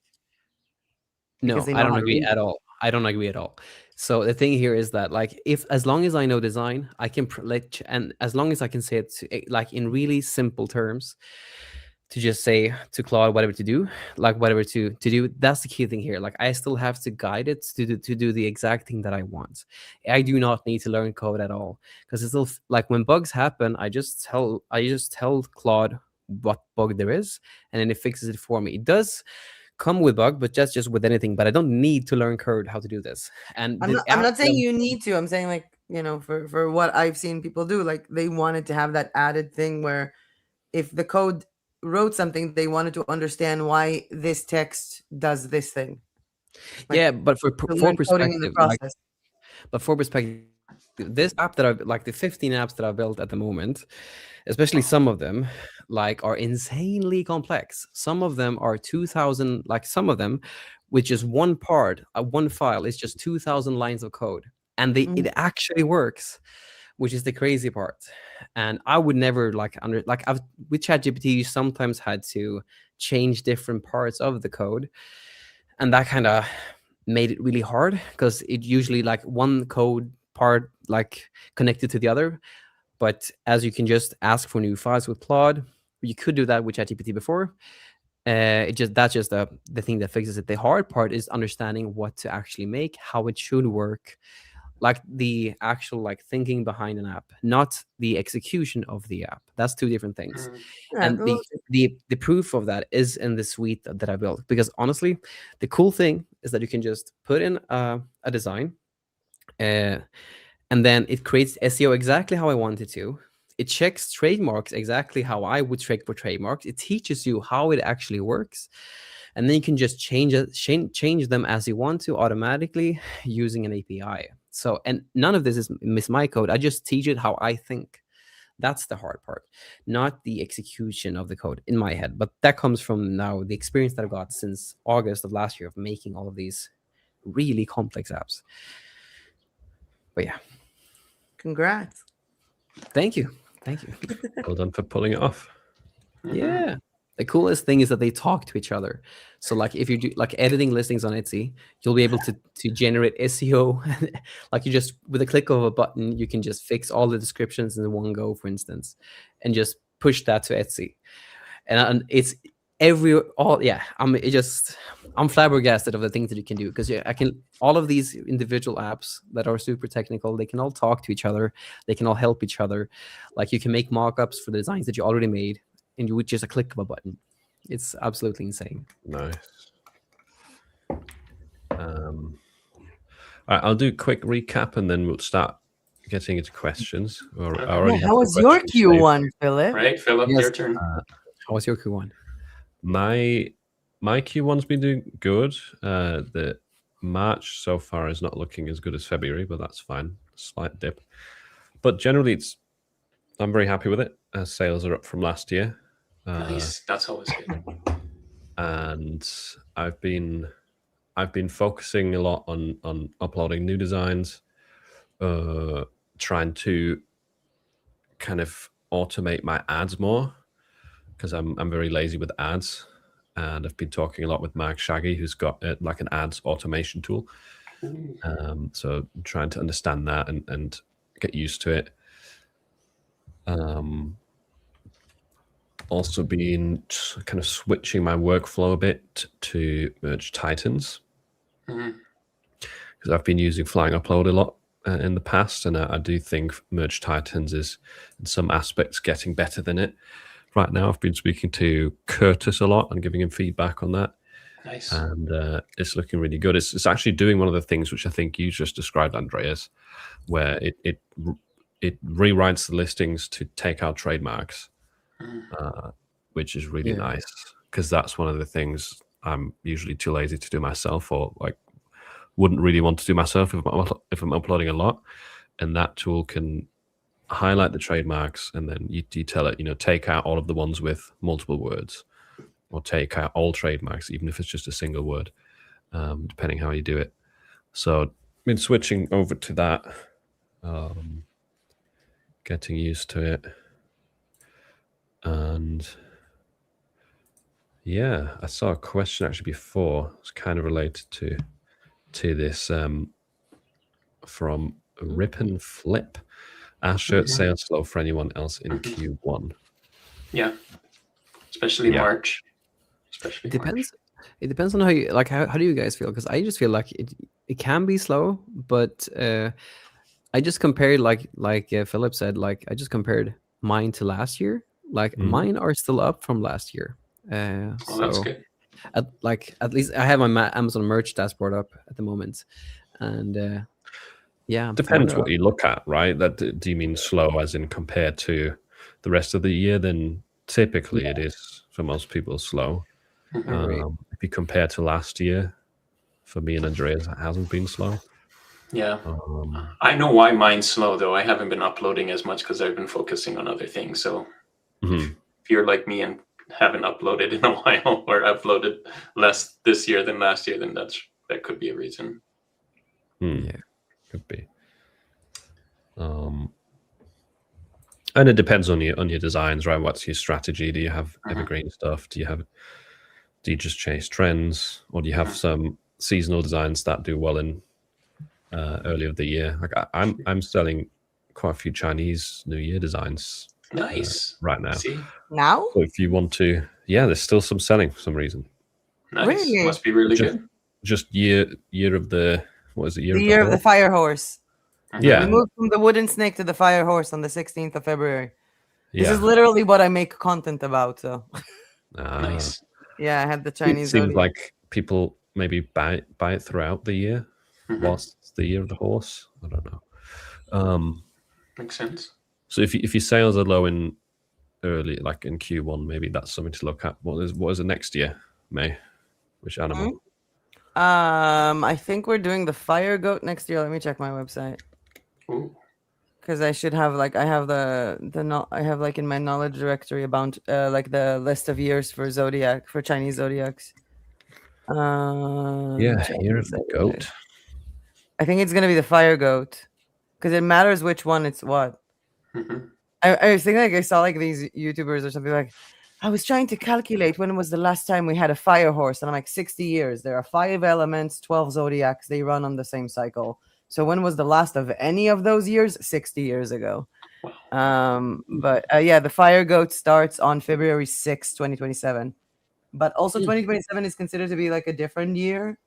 No, I don't agree at all. I don't agree at all. So the thing here is that like as long as I know design, I can and as long as I can say it like in really simple terms, to just say to Claude whatever to do, like whatever to do. That's the key thing here. Like I still have to guide it to do the exact thing that I want. I do not need to learn code at all, because it's still like when bugs happen, I just tell Claude what bug there is, and then it fixes it for me. It does come with bug, but just with anything. But I don't need to learn code how to do this. And I'm not saying you need to. I'm saying like for what I've seen people do, like they wanted to have that added thing where if the code wrote something, they wanted to understand why this text does this thing. Like, yeah, but for perspective, this app that I've like the 15 apps that I've built at the moment, especially some of them like are insanely complex. Some of them are 2,000, like some of them, which is one part, one file is just 2,000 lines of code, and it actually works. which is the crazy part. And I would never I've with ChatGPT, you sometimes had to change different parts of the code, and that kind of made it really hard because it usually like one code part like connected to the other. But as you can just ask for new files with Claude, you could do that with ChatGPT before. That's just the thing that fixes it. The hard part is understanding what to actually make, how it should work, like the actual like thinking behind an app, not the execution of the app. That's two different things. Yeah, And the proof of that is in the suite that I built. Because honestly, the cool thing is that you can just put in a design, and then it creates SEO exactly how I want it to. It checks trademarks exactly how I would check for trademarks. It teaches you how it actually works, and then you can just change them as you want to automatically using an API. So, and none of this is my code. I just teach it how I think. That's the hard part, not the execution of the code in my head. But that comes from now the experience that I've got since August of last year of making all of these really complex apps. But yeah, congrats. thank you. Well done for pulling it off. Yeah. The coolest thing is that they talk to each other. So like if you do like editing listings on Etsy, you'll be able to generate SEO. Like you just with a click of a button, you can just fix all the descriptions in one go, for instance, and just push that to Etsy. And it's I'm flabbergasted of the things that you can do, because I can all of these individual apps that are super technical, they can all talk to each other, they can all help each other. Like you can make mockups for the designs that you already made, and you would just a click of a button. It's absolutely insane. Nice. All right, I'll do a quick recap and then we'll start getting into questions. How was your Q1, Philip? Right, Philip, Yes. your turn. How was your Q1? My Q1's been doing good. The March so far is not looking as good as February, but that's fine. Slight dip, but generally I'm very happy with it. Sales are up from last year. Nice. That's always good. And I've been focusing a lot on uploading new designs, trying to kind of automate my ads more, because I'm very lazy with ads, and I've been talking a lot with Mark Shaggy, who's got like an ads automation tool. So I'm trying to understand that and get used to it. Also been kind of switching my workflow a bit to Merge Titans, because I've been using Flying Upload a lot in the past, and I do think Merge Titans is in some aspects getting better than it. Right now, I've been speaking to Curtis a lot and giving him feedback on that. Nice. And it's looking really good. It's actually doing one of the things which I think you just described, Andreas, where it rewrites the listings to take out trademarks, which is really nice, because that's one of the things I'm usually too lazy to do myself, or like wouldn't really want to do myself if I'm uploading a lot. And that tool can highlight the trademarks, and then you tell it, take out all of the ones with multiple words, or take out all trademarks, even if it's just a single word, depending how you do it. So I've been switching over to that, getting used to it. And yeah, I saw a question actually before. It's kind of related to this, from Rip and Flip. Are shirt sales slow for anyone else in Q1? Yeah, especially March. It depends. It depends on how you like. How do you guys feel? Because I just feel like it can be slow, but I just compared like Philip said. Like I just compared mine to last year. Like mine are still up from last year. So that's good. At least I have my Amazon merch dashboard up at the moment, and yeah, depends what you look at, right? Do you mean slow as in compared to the rest of the year? Then typically it is for most people slow. If you compare to last year, for me and Andreas, it hasn't been slow. Yeah, I know why mine's slow though. I haven't been uploading as much because I've been focusing on other things. So if you're like me and haven't uploaded in a while, or uploaded less this year than last year, then that could be a reason. Yeah, could be. And it depends on your designs, right? What's your strategy? Do you have evergreen stuff? Do you just chase trends, or do you have some seasonal designs that do well in early of the year? Like I'm selling quite a few Chinese New Year designs Nice. right now. See? Now? So if you want to, there's still some selling for some reason. Nice. Really? Must be really good. Just year of the, what is it? The year of the fire horse. Yeah. We moved from the wooden snake to the fire horse on the 16th of February. This Yeah. is literally what I make content about. So Nice. yeah, I had the It Chinese seems zodiac. like people maybe buy it throughout the year, whilst it's the year of the horse. I don't know. Makes sense. So if your sales are low in early, like in Q1, maybe that's something to look at. What is it next year, May? Which animal? I think we're doing the fire goat next year. Let me check my website. Ooh. Because I should have I have I have like in my knowledge directory about like the list of years for zodiac for Chinese zodiacs. Year of the goat. I think it's gonna be the fire goat, because it matters which one it's what. I was thinking, like, I saw like these YouTubers or something, like, I was trying to calculate when was the last time we had a fire horse, and I'm like, 60 years. There are 5 elements, 12 zodiacs. They run on the same cycle. So when was the last of any of those years? 60 years ago. But yeah, the fire goat starts on February 6, 2027. But also 2027 is considered to be like a different year.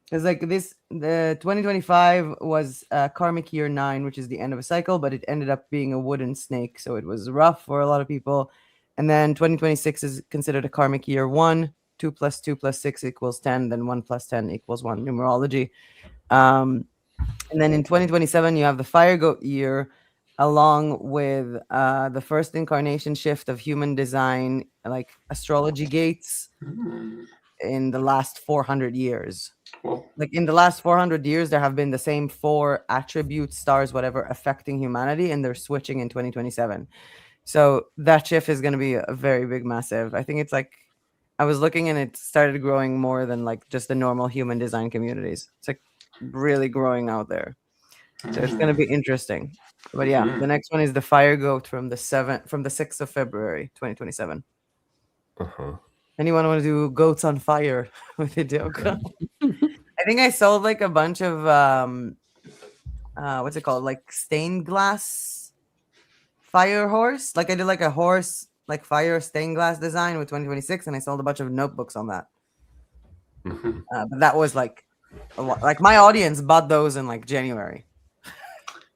Because like the 2025 was karmic year 9, which is the end of a cycle, but it ended up being a wooden snake. So it was rough for a lot of people. And then 2026 is considered a karmic year 1. 2 + 2 + 6 = 10. Then 1 + 10 = 1, numerology. And then in 2027, you have the fire goat year, along with the first incarnation shift of human design, like astrology gates, in the last 400 years. Whoa. Like in the last 400 years, there have been the same 4 attributes, stars, whatever, affecting humanity, and they're switching in 2027. So that shift is going to be a very big, massive. I think it's like, I was looking and it started growing more than like just the normal human design communities. It's like really growing out there. So it's going to be interesting. But yeah, the next one is the fire goat from the 6th of February, 2027. Anyone want to do goats on fire with a joke? I think I sold like a bunch of what's it called? Like stained glass fire horse. Like I did like a horse, like fire stained glass design with 2026, and I sold a bunch of notebooks on that. But that was like a lot. Like my audience bought those in like January.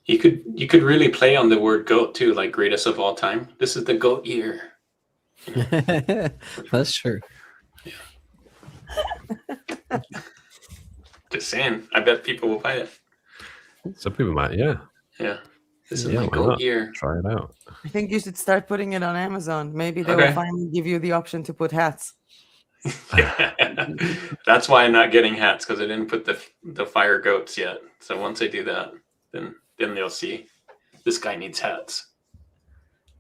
You could really play on the word goat too, like greatest of all time. This is the goat year. That's true. Just saying. I bet people will buy it. Some people might, yeah. Yeah. This is Yeah, my why goat not? year. Try it out. I think you should start putting it on Amazon. Maybe they Okay. will finally give you the option to put hats. That's why I'm not getting hats, because I didn't put the fire goats yet. So once I do that, then they'll see this guy needs hats.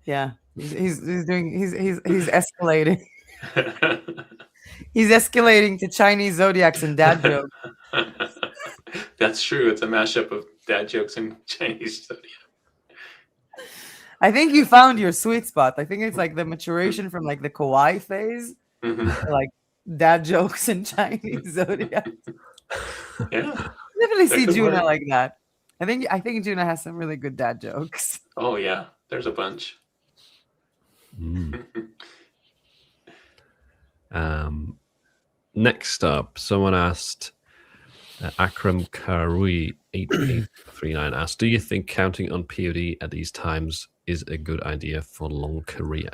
Yeah, he's escalating. He's escalating to Chinese zodiacs and dad jokes. That's true. It's a mashup of dad jokes and Chinese zodiac. I think you found your sweet spot. I think it's like the maturation from like the kawaii phase, like dad jokes and Chinese zodiac. Yeah, Definitely that see could Juna work. like that. I think Juna has some really good dad jokes. Oh yeah, there's a bunch. Next up, someone asked, Akram Karui 8839 asked, do you think counting on POD at these times is a good idea for long career?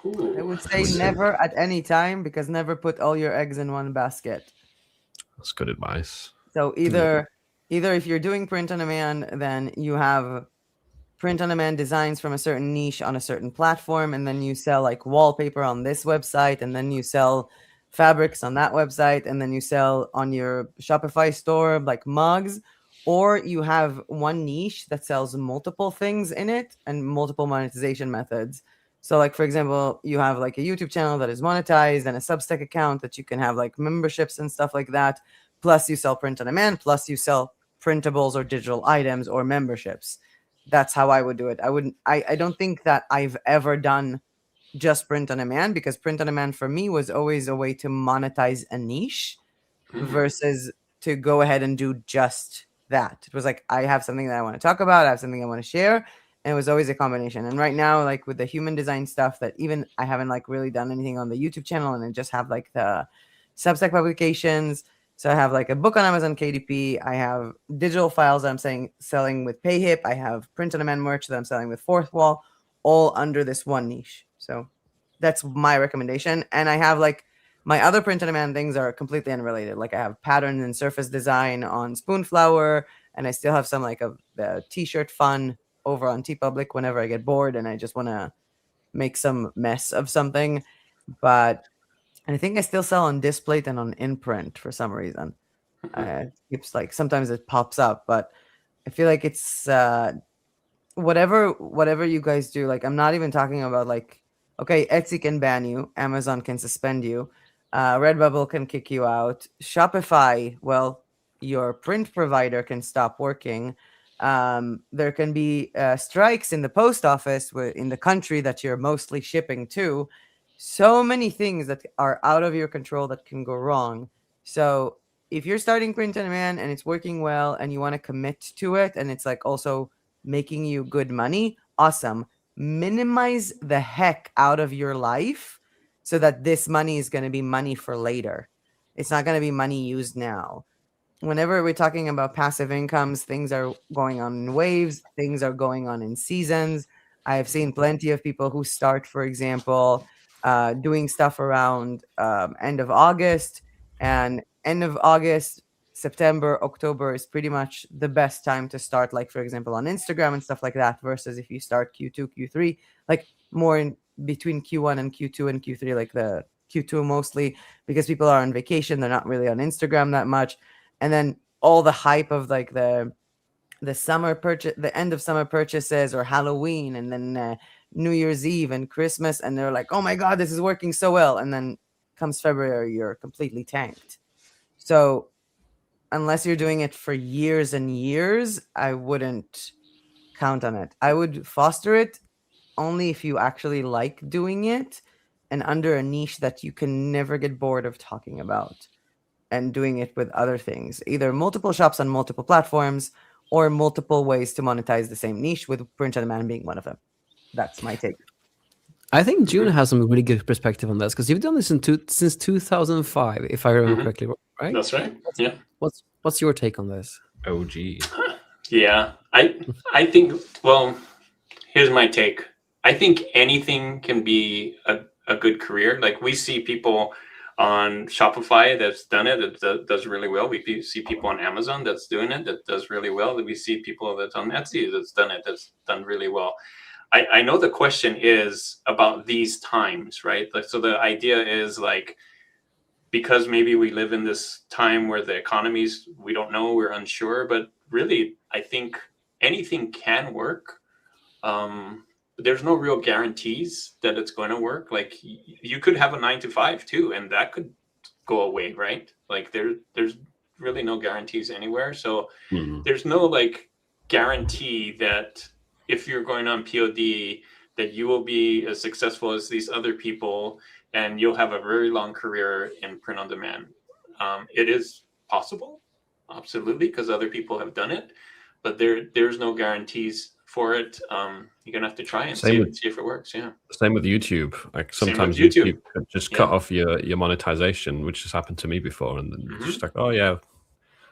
Ooh, I would say never at any time, because never put all your eggs in one basket. That's good advice. So either if you're doing print on demand, then you have print on demand designs from a certain niche on a certain platform, and then you sell like wallpaper on this website, and then you sell fabrics on that website, and then you sell on your Shopify store like mugs, or you have one niche that sells multiple things in it and multiple monetization methods. So like, for example, you have like a YouTube channel that is monetized and a Substack account that you can have like memberships and stuff like that. Plus you sell print on demand, plus you sell printables or digital items or memberships. that's how I would do it. I don't think that I've ever done just print on demand, because print on demand for me was always a way to monetize a niche versus to go ahead and do just that. It was like, I have something that I want to talk about, I have something I want to share, and it was always a combination. And right now, like with the human design stuff, that even I haven't like really done anything on the YouTube channel, and I just have like the Substack publications. So I have like a book on Amazon KDP. I have digital files that I'm selling with PayHip. I have print on demand merch that I'm selling with Fourth Wall, all under this one niche. So that's my recommendation. And I have like my other print on demand things are completely unrelated. Like I have pattern and surface design on Spoonflower, and I still have some like of the t-shirt fun over on TeePublic whenever I get bored and I just want to make some mess of something. But I think I still sell on Displate and on Imprint for some reason. It's like sometimes it pops up, but I feel like it's whatever you guys do. Like I'm not even talking about like, okay, Etsy can ban you, Amazon can suspend you, Redbubble can kick you out, Shopify, well, your print provider can stop working. There can be strikes in the post office in the country that you're mostly shipping to. So many things that are out of your control that can go wrong. So if you're starting print on demand and it's working well and you want to commit to it, and it's like also making you good money, awesome. Minimize the heck out of your life so that this money is going to be money for later. It's not going to be money used now. Whenever we're talking about passive incomes, things are going on in waves, things are going on in seasons. I have seen plenty of people who start, for example, doing stuff around end of August, and end of August, September, October is pretty much the best time to start, like, for example, on Instagram and stuff like that, versus if you start Q2, Q3, like more in between Q1 and Q2 and Q3, like the Q2 mostly, because people are on vacation. They're not really on Instagram that much. And then all the hype of like the summer purchase, the end of summer purchases, or Halloween, and then New Year's Eve and Christmas, and they're like, oh my God, this is working so well. And then comes February, you're completely tanked. So unless you're doing it for years and years, I wouldn't count on it. I would foster it only if you actually like doing it and under a niche that you can never get bored of talking about, and doing it with other things, either multiple shops on multiple platforms or multiple ways to monetize the same niche, with print on demand being one of them. That's my take. I think June has some really good perspective on this, because you've done this since 2005, if I remember correctly, right? That's right. Yeah. What's your take on this? OG. Yeah, I think. Well, here's my take. I think anything can be a good career. Like we see people on Shopify that's done it, that does really well. We see people on Amazon that's doing it, that does really well. We see people that's on Etsy that's done it, that's done really well. I know the question is about these times, right? Like, so the idea is like, because maybe we live in this time where the economies, we don't know, we're unsure, but really, I think anything can work. There's no real guarantees that it's going to work. Like you could have a 9-to-5 too, and that could go away, right? Like there's really no guarantees anywhere. So there's no like guarantee that if you're going on POD that you will be as successful as these other people and you'll have a very long career in print on demand. It is possible, absolutely, because other people have done it, but there's no guarantees for it. You're gonna have to try and see if it works. Yeah. Same with YouTube. Like sometimes YouTube just cut off your monetization, which has happened to me before, and then just like, oh yeah.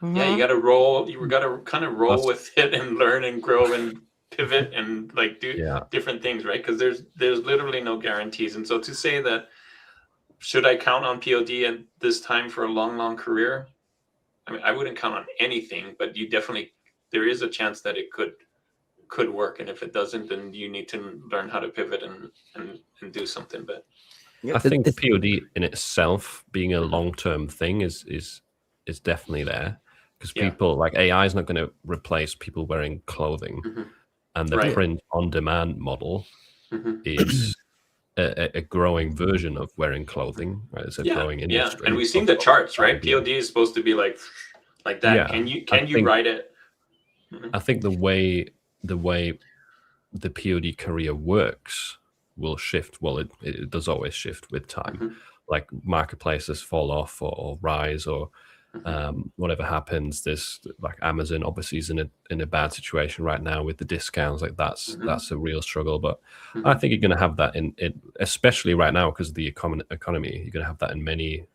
Yeah, you gotta roll. You gotta kind of roll with it and learn and grow and pivot and like do different things, right? Because there's literally no guarantees. And so to say that, should I count on POD at this time for a long career? I mean, I wouldn't count on anything, but there is a chance that it could work. And if it doesn't, then you need to learn how to pivot and do something. But I think POD in itself being a long-term thing is definitely there, because people like AI is not going to replace people wearing clothing, and the print on demand model is a growing version of wearing clothing, right? It's a growing industry. And we've seen the charts, right? POD is supposed to be like that. Can you write it? I think the way the way the POD career works will shift. Well, it does always shift with time. Like marketplaces fall off or rise, or whatever happens. There's like Amazon obviously is in a bad situation right now with the discounts. Like that's a real struggle. But I think you're going to have that in it, especially right now because of the economy. You're going to have that in many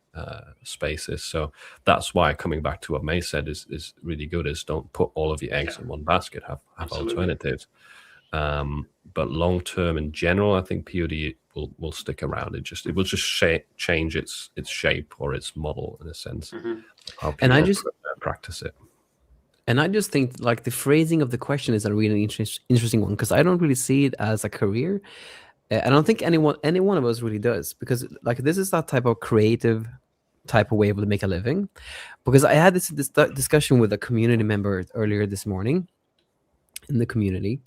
spaces. So that's why coming back to what May said is really good. Is don't put all of your eggs in one basket. Have alternatives. But long term in general, I think POD will stick around. It will just change its shape or its model in a sense. How people And I just practice it. And I just think like the phrasing of the question is a really interesting one, because I don't really see it as a career. I don't think any one of us really does, because like this is that type of creative type of way to make a living. Because I had this discussion with a community member earlier this morning in the community,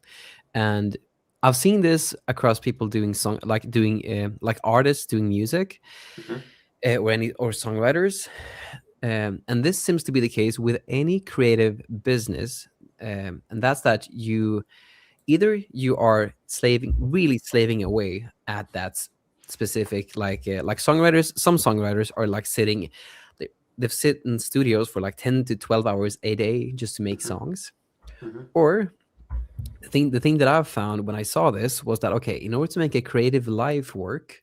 and I've seen this across people doing like artists doing music, or songwriters. And this seems to be the case with any creative business, and that's that either you are really slaving away at that specific, like songwriters. Some songwriters are like they've sit in studios for like 10 to 12 hours a day just to make songs. Or the thing that I've found when I saw this was that, okay, in order to make a creative life work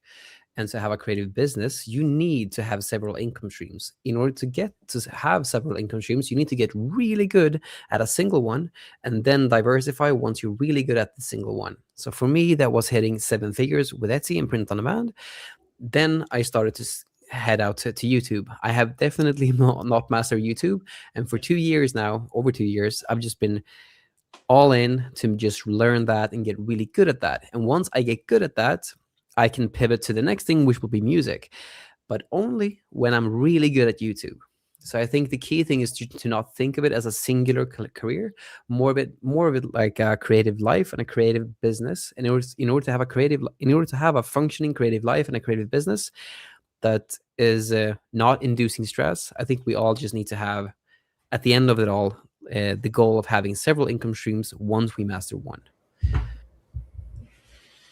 and to have a creative business, you need to have several income streams. In order to have several income streams, you need to get really good at a single one and then diversify once you're really good at the single one. So for me, that was hitting 7 figures with Etsy and print on demand. Then I started to head out to YouTube. I have definitely not mastered YouTube. And for 2 years now, over 2 years, I've just been all in to just learn that and get really good at that. And once I get good at that, I can pivot to the next thing, which will be music, but only when I'm really good at YouTube. So I think the key thing is to not think of it as a singular career, more of it like a creative life and a creative business. In order to have a functioning creative life and a creative business that is not inducing stress, I think we all just need to have, at the end of it all, the goal of having several income streams once we master one.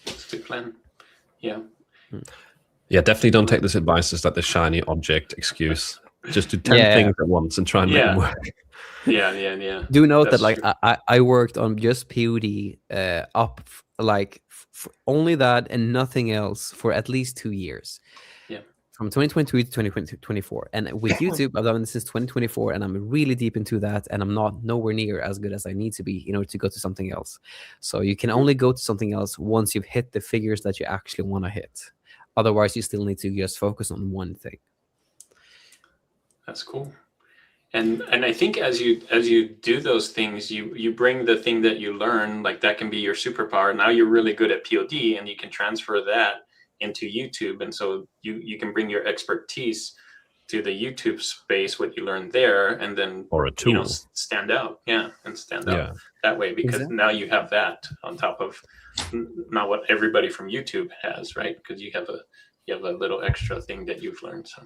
That's the plan. Yeah. Yeah, definitely don't take this advice as like the shiny object excuse. Just do 10 things at once and try and make them work. Yeah. Do note that like I worked on just POD up only that and nothing else for at least 2 years. Yeah. From 2022 to 2024. And with YouTube, I've done this since 2024, and I'm really deep into that, and I'm nowhere near as good as I need to be in order to go to something else. So you can only go to something else once you've hit the figures that you actually want to hit. Otherwise, you still need to just focus on one thing. That's cool. And I think as you do those things, you bring the thing that you learn, like that can be your superpower. Now you're really good at POD, and you can transfer that into YouTube, and so you can bring your expertise to the YouTube space, what you learned there, and then or a tool stand out out that way, because now you have that on top of not what everybody from YouTube has, right? Because you have a little extra thing that you've learned. So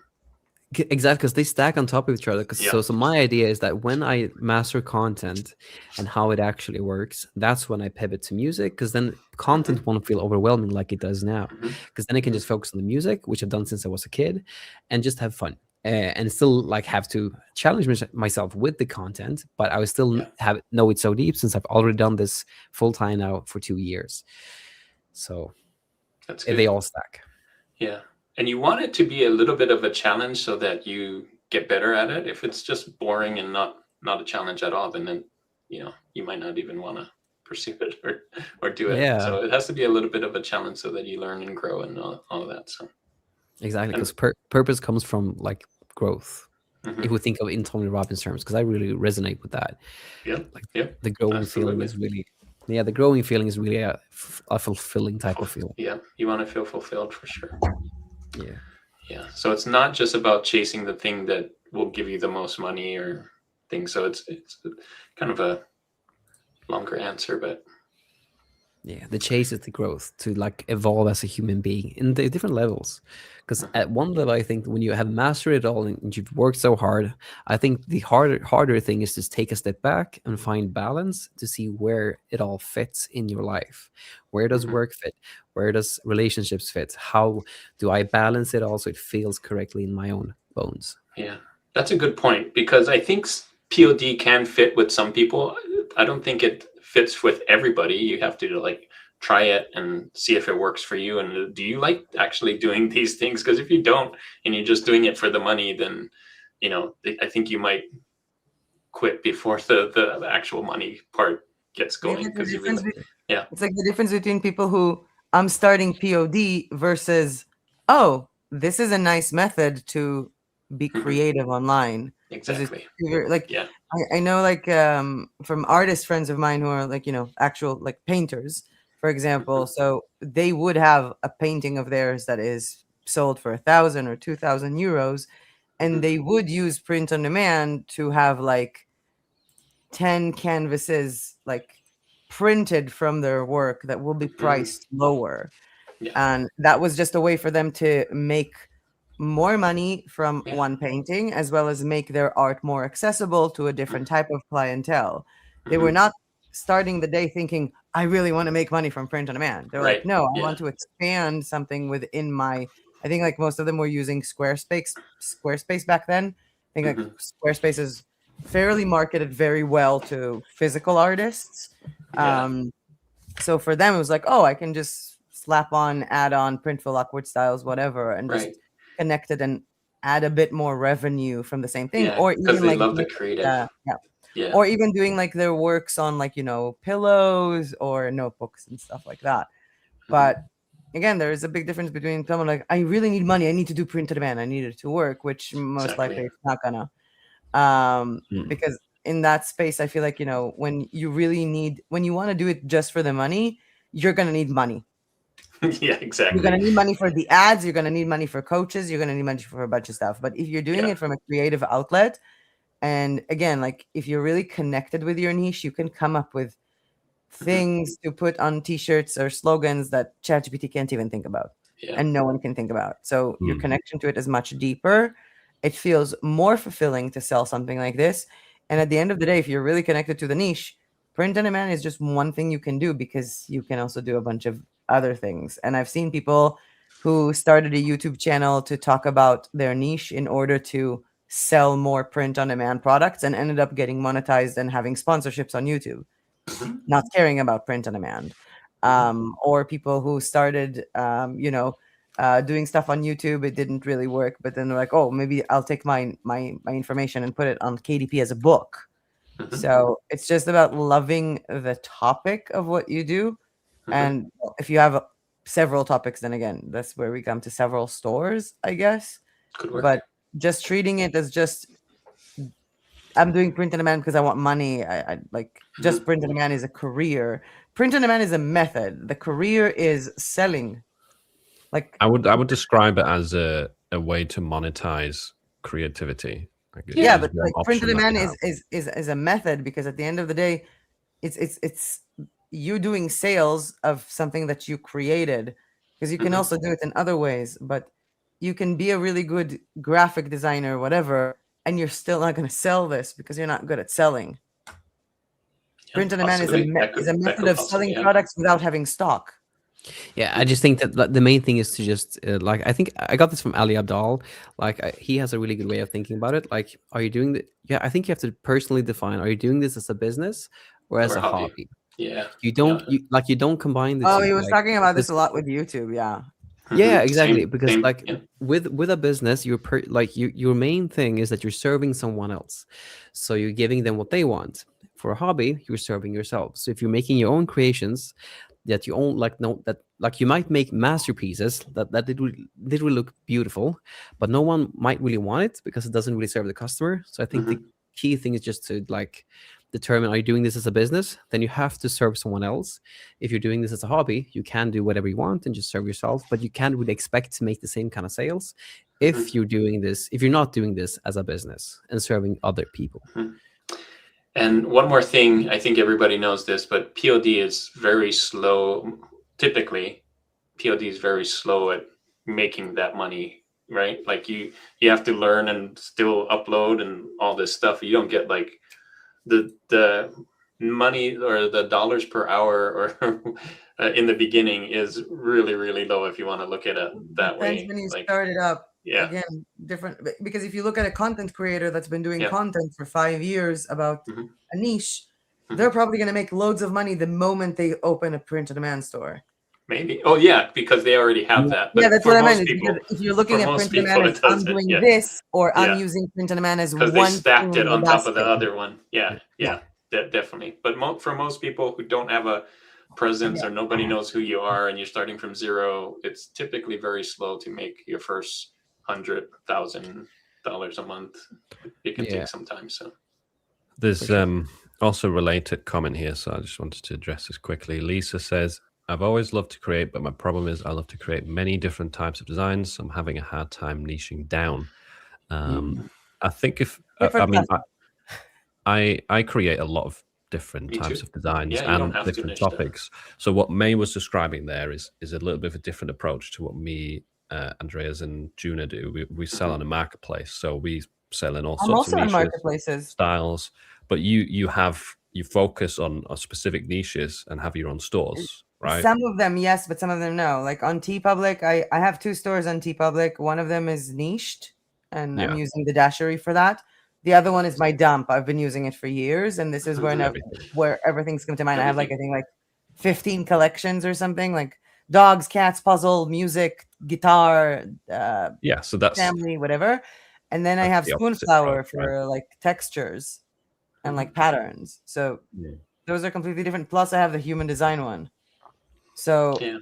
exactly, because they stack on top of each other. So my idea is that when I master content and how it actually works, that's when I pivot to music, because then content won't feel overwhelming like it does now. Because then I can just focus on the music, which I've done since I was a kid, and just have fun. And still like have to challenge myself with the content, but I would still know it so deep, since I've already done this full time now for 2 years. So that's good. They all stack. Yeah. And you want it to be a little bit of a challenge so that you get better at it. If it's just boring and not a challenge at all, then you might not even want to pursue it or do it. Yeah. So it has to be a little bit of a challenge so that you learn and grow and all of that. So exactly, because purpose comes from like growth. If we think of it in Tony Robbins terms, because I really resonate with that. The growing feeling is really. Yeah, the growing feeling is really a fulfilling type of feeling. Yeah, you want to feel fulfilled for sure. Yeah. So it's not just about chasing the thing that will give you the most money or things. So it's kind of a longer answer, but Yeah, the chase is the growth to like evolve as a human being in the different levels. Because at one level, I think when you have mastered it all and you've worked so hard, I think the harder thing is to take a step back and find balance to see where it all fits in your life. Where does work fit? Where does relationships fit? How do I balance it all so it feels correctly in my own bones? Yeah, that's a good point, because I think POD can fit with some people. I don't think it fits with everybody. You have to like try it and see if it works for you. And do you like actually doing these things? Because if you don't, and you're just doing it for the money, then I think you might quit before the actual money part gets going. Maybe the Because you difference really, yeah. it's like the difference between people who I'm starting POD versus, oh, this is a nice method to be creative online. Exactly. Like, Yeah. I know, like, from artist friends of mine who are like, actual like painters, for example. So they would have a painting of theirs that is sold for 1,000 or 2,000 euros, and they would use print on demand to have like 10 canvases like printed from their work that will be priced lower. Yeah. And that was just a way for them to make more money from Yeah. one painting, as well as make their art more accessible to a different type of clientele. They were not starting the day thinking, I really want to make money from print on demand. They're like, Right. no, I Yeah. want to expand something within my, I think like most of them were using Squarespace back then. I think like Squarespace is fairly marketed very well to physical artists. Yeah. So for them, it was like, oh, I can just slap on, add on Printful, Awkward Styles, whatever, and just Right. connect it and add a bit more revenue from the same thing. Yeah, Or because even they like love the creative. Yeah. or even doing like their works on like, pillows or notebooks and stuff like that. But again, there is a big difference between someone like, I really need money, I need to do print on demand, I need it to work, which most likely it's not gonna. Because in that space, I feel like, when you want to do it just for the money, you're gonna need money. Yeah, exactly. You're gonna need money for the ads, you're gonna need money for coaches, you're gonna need money for a bunch of stuff. But if you're doing it from a creative outlet, and again, like if you're really connected with your niche, you can come up with things to put on t-shirts or slogans that ChatGPT can't even think about. And no one can think about. So your connection to it is much deeper. It feels more fulfilling to sell something like this. And at the end of the day, if you're really connected to the niche, print on demand is just one thing you can do, because you can also do a bunch of other things. And I've seen people who started a YouTube channel to talk about their niche in order to sell more print on demand products, and ended up getting monetized and having sponsorships on YouTube, not caring about print on demand. Or people who started, doing stuff on YouTube, it didn't really work, but then they're like, oh, maybe I'll take my information and put it on KDP as a book. So it's just about loving the topic of what you do. And if you have several topics, then again, that's where we come to several stores, I guess. Could work. But just treating it as just, I'm doing print on demand because I want money. I like just print on demand is a career. Print on demand is a method. The career is selling. Like I would describe it as a way to monetize creativity. Like yeah, it's but one like print on option that demand you is a method, because at the end of the day, it's you doing sales of something that you created, because you can also do it in other ways. But you can be a really good graphic designer or whatever, and you're still not going to sell this because you're not good at selling. Print on demand is a method of selling products without having stock. Yeah, I just think that like, the main thing is to just like I think I got this from Ali Abdal. Like he has a really good way of thinking about it. Like, are you doing the? Yeah, I think you have to personally define: are you doing this as a business or as a hobby? Yeah, you don't you don't combine the two. Oh, he was like, talking about this a lot with YouTube. Yeah. Yeah, exactly. Because same, like with a business, your main thing is that you're serving someone else, so you're giving them what they want. For a hobby, you're serving yourself. So if you're making your own creations that you own, like no that like you might make masterpieces that did really look beautiful, but no one might really want it because it doesn't really serve the customer. So I think the key thing is just to like determine, are you doing this as a business? Then you have to serve someone else. If you're doing this as a hobby, you can do whatever you want and just serve yourself, but you can't really expect to make the same kind of sales if you're not doing this as a business and serving other people. And one more thing, I think everybody knows this, but POD is very slow. Typically, POD is very slow at making that money, right? Like you have to learn and still upload and all this stuff. You don't get like the money or the dollars per hour or in the beginning is really, really low if you want to look at it that Depends way. when you Like, start it up. yeah, Again, different, because if you look at a content creator that's been doing Yeah. content for 5 years about Mhm. a niche, Mhm. they're probably going to make loads of money the moment they open a print-on-demand store. maybe. Oh yeah, because they already have that. But Yeah, that's for what I most meant. people, Because if you're looking for at most print-on-demand people, as it I'm doesn't. doing Yeah. this, or I'm Yeah. using print-on-demand as Because they one stacked thing it in on top of the basket. other one. Yeah, definitely. But for most people who don't have a presence or nobody knows who you are and you're starting from zero, it's typically very slow to make your first $100,000 a month. It can take some time. So There's also a related comment here, so I just wanted to address this quickly. Lisa says, I've always loved to create, but my problem is I love to create many different types of designs. So I'm having a hard time niching down. I think I create a lot of different Me types too. of designs Yeah, you don't and have to different niche down. topics. So what May was describing there is a little bit of a different approach to what me, Andreas, and Juna do. We sell on a marketplace, so we sell in all I'm sorts of also on niches, marketplaces. styles. But you focus on specific niches and have your own stores, right? Some of them, yes, but some of them, no. Like on TeePublic, I have 2 stores on TeePublic. One of them is niched, and I'm Yeah. using the dashery for that. The other one is my dump. I've been using it for years, and this is where everything's come to mind. I have like, I think like 15 collections or something, like dogs, cats, puzzle, music, guitar, Yeah, so that's family, whatever. And then I have the opposite Spoonflower approach, right? for like textures and like patterns. So those are completely different. Plus, I have the human design one. So Yeah.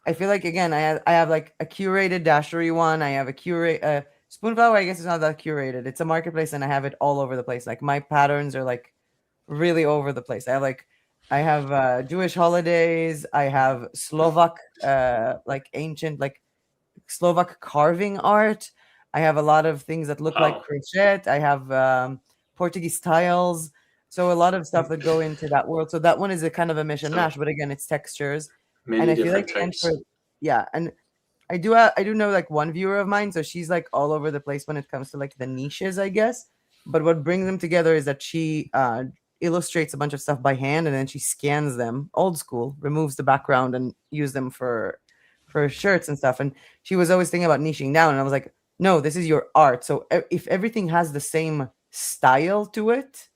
I feel like, again, I have like a curated dashery one. I have a Spoonflower. I guess it's not that curated. It's a marketplace, and I have it all over the place. Like my patterns are like really over the place. I have Jewish holidays. I have Slovak like ancient like Slovak carving art. I have a lot of things that look like Wow. crochet. I have Portuguese tiles. So a lot of stuff that go into that world. So that one is a kind of a mish and So mash, but again, it's textures. many And I feel like, different and types. and I do know like one viewer of mine, so she's like all over the place when it comes to like the niches, I guess. But what brings them together is that she illustrates a bunch of stuff by hand, and then she scans them old school, removes the background, and use them for shirts and stuff. And she was always thinking about niching down, and I was like, no, this is your art. So if everything has the same style to it,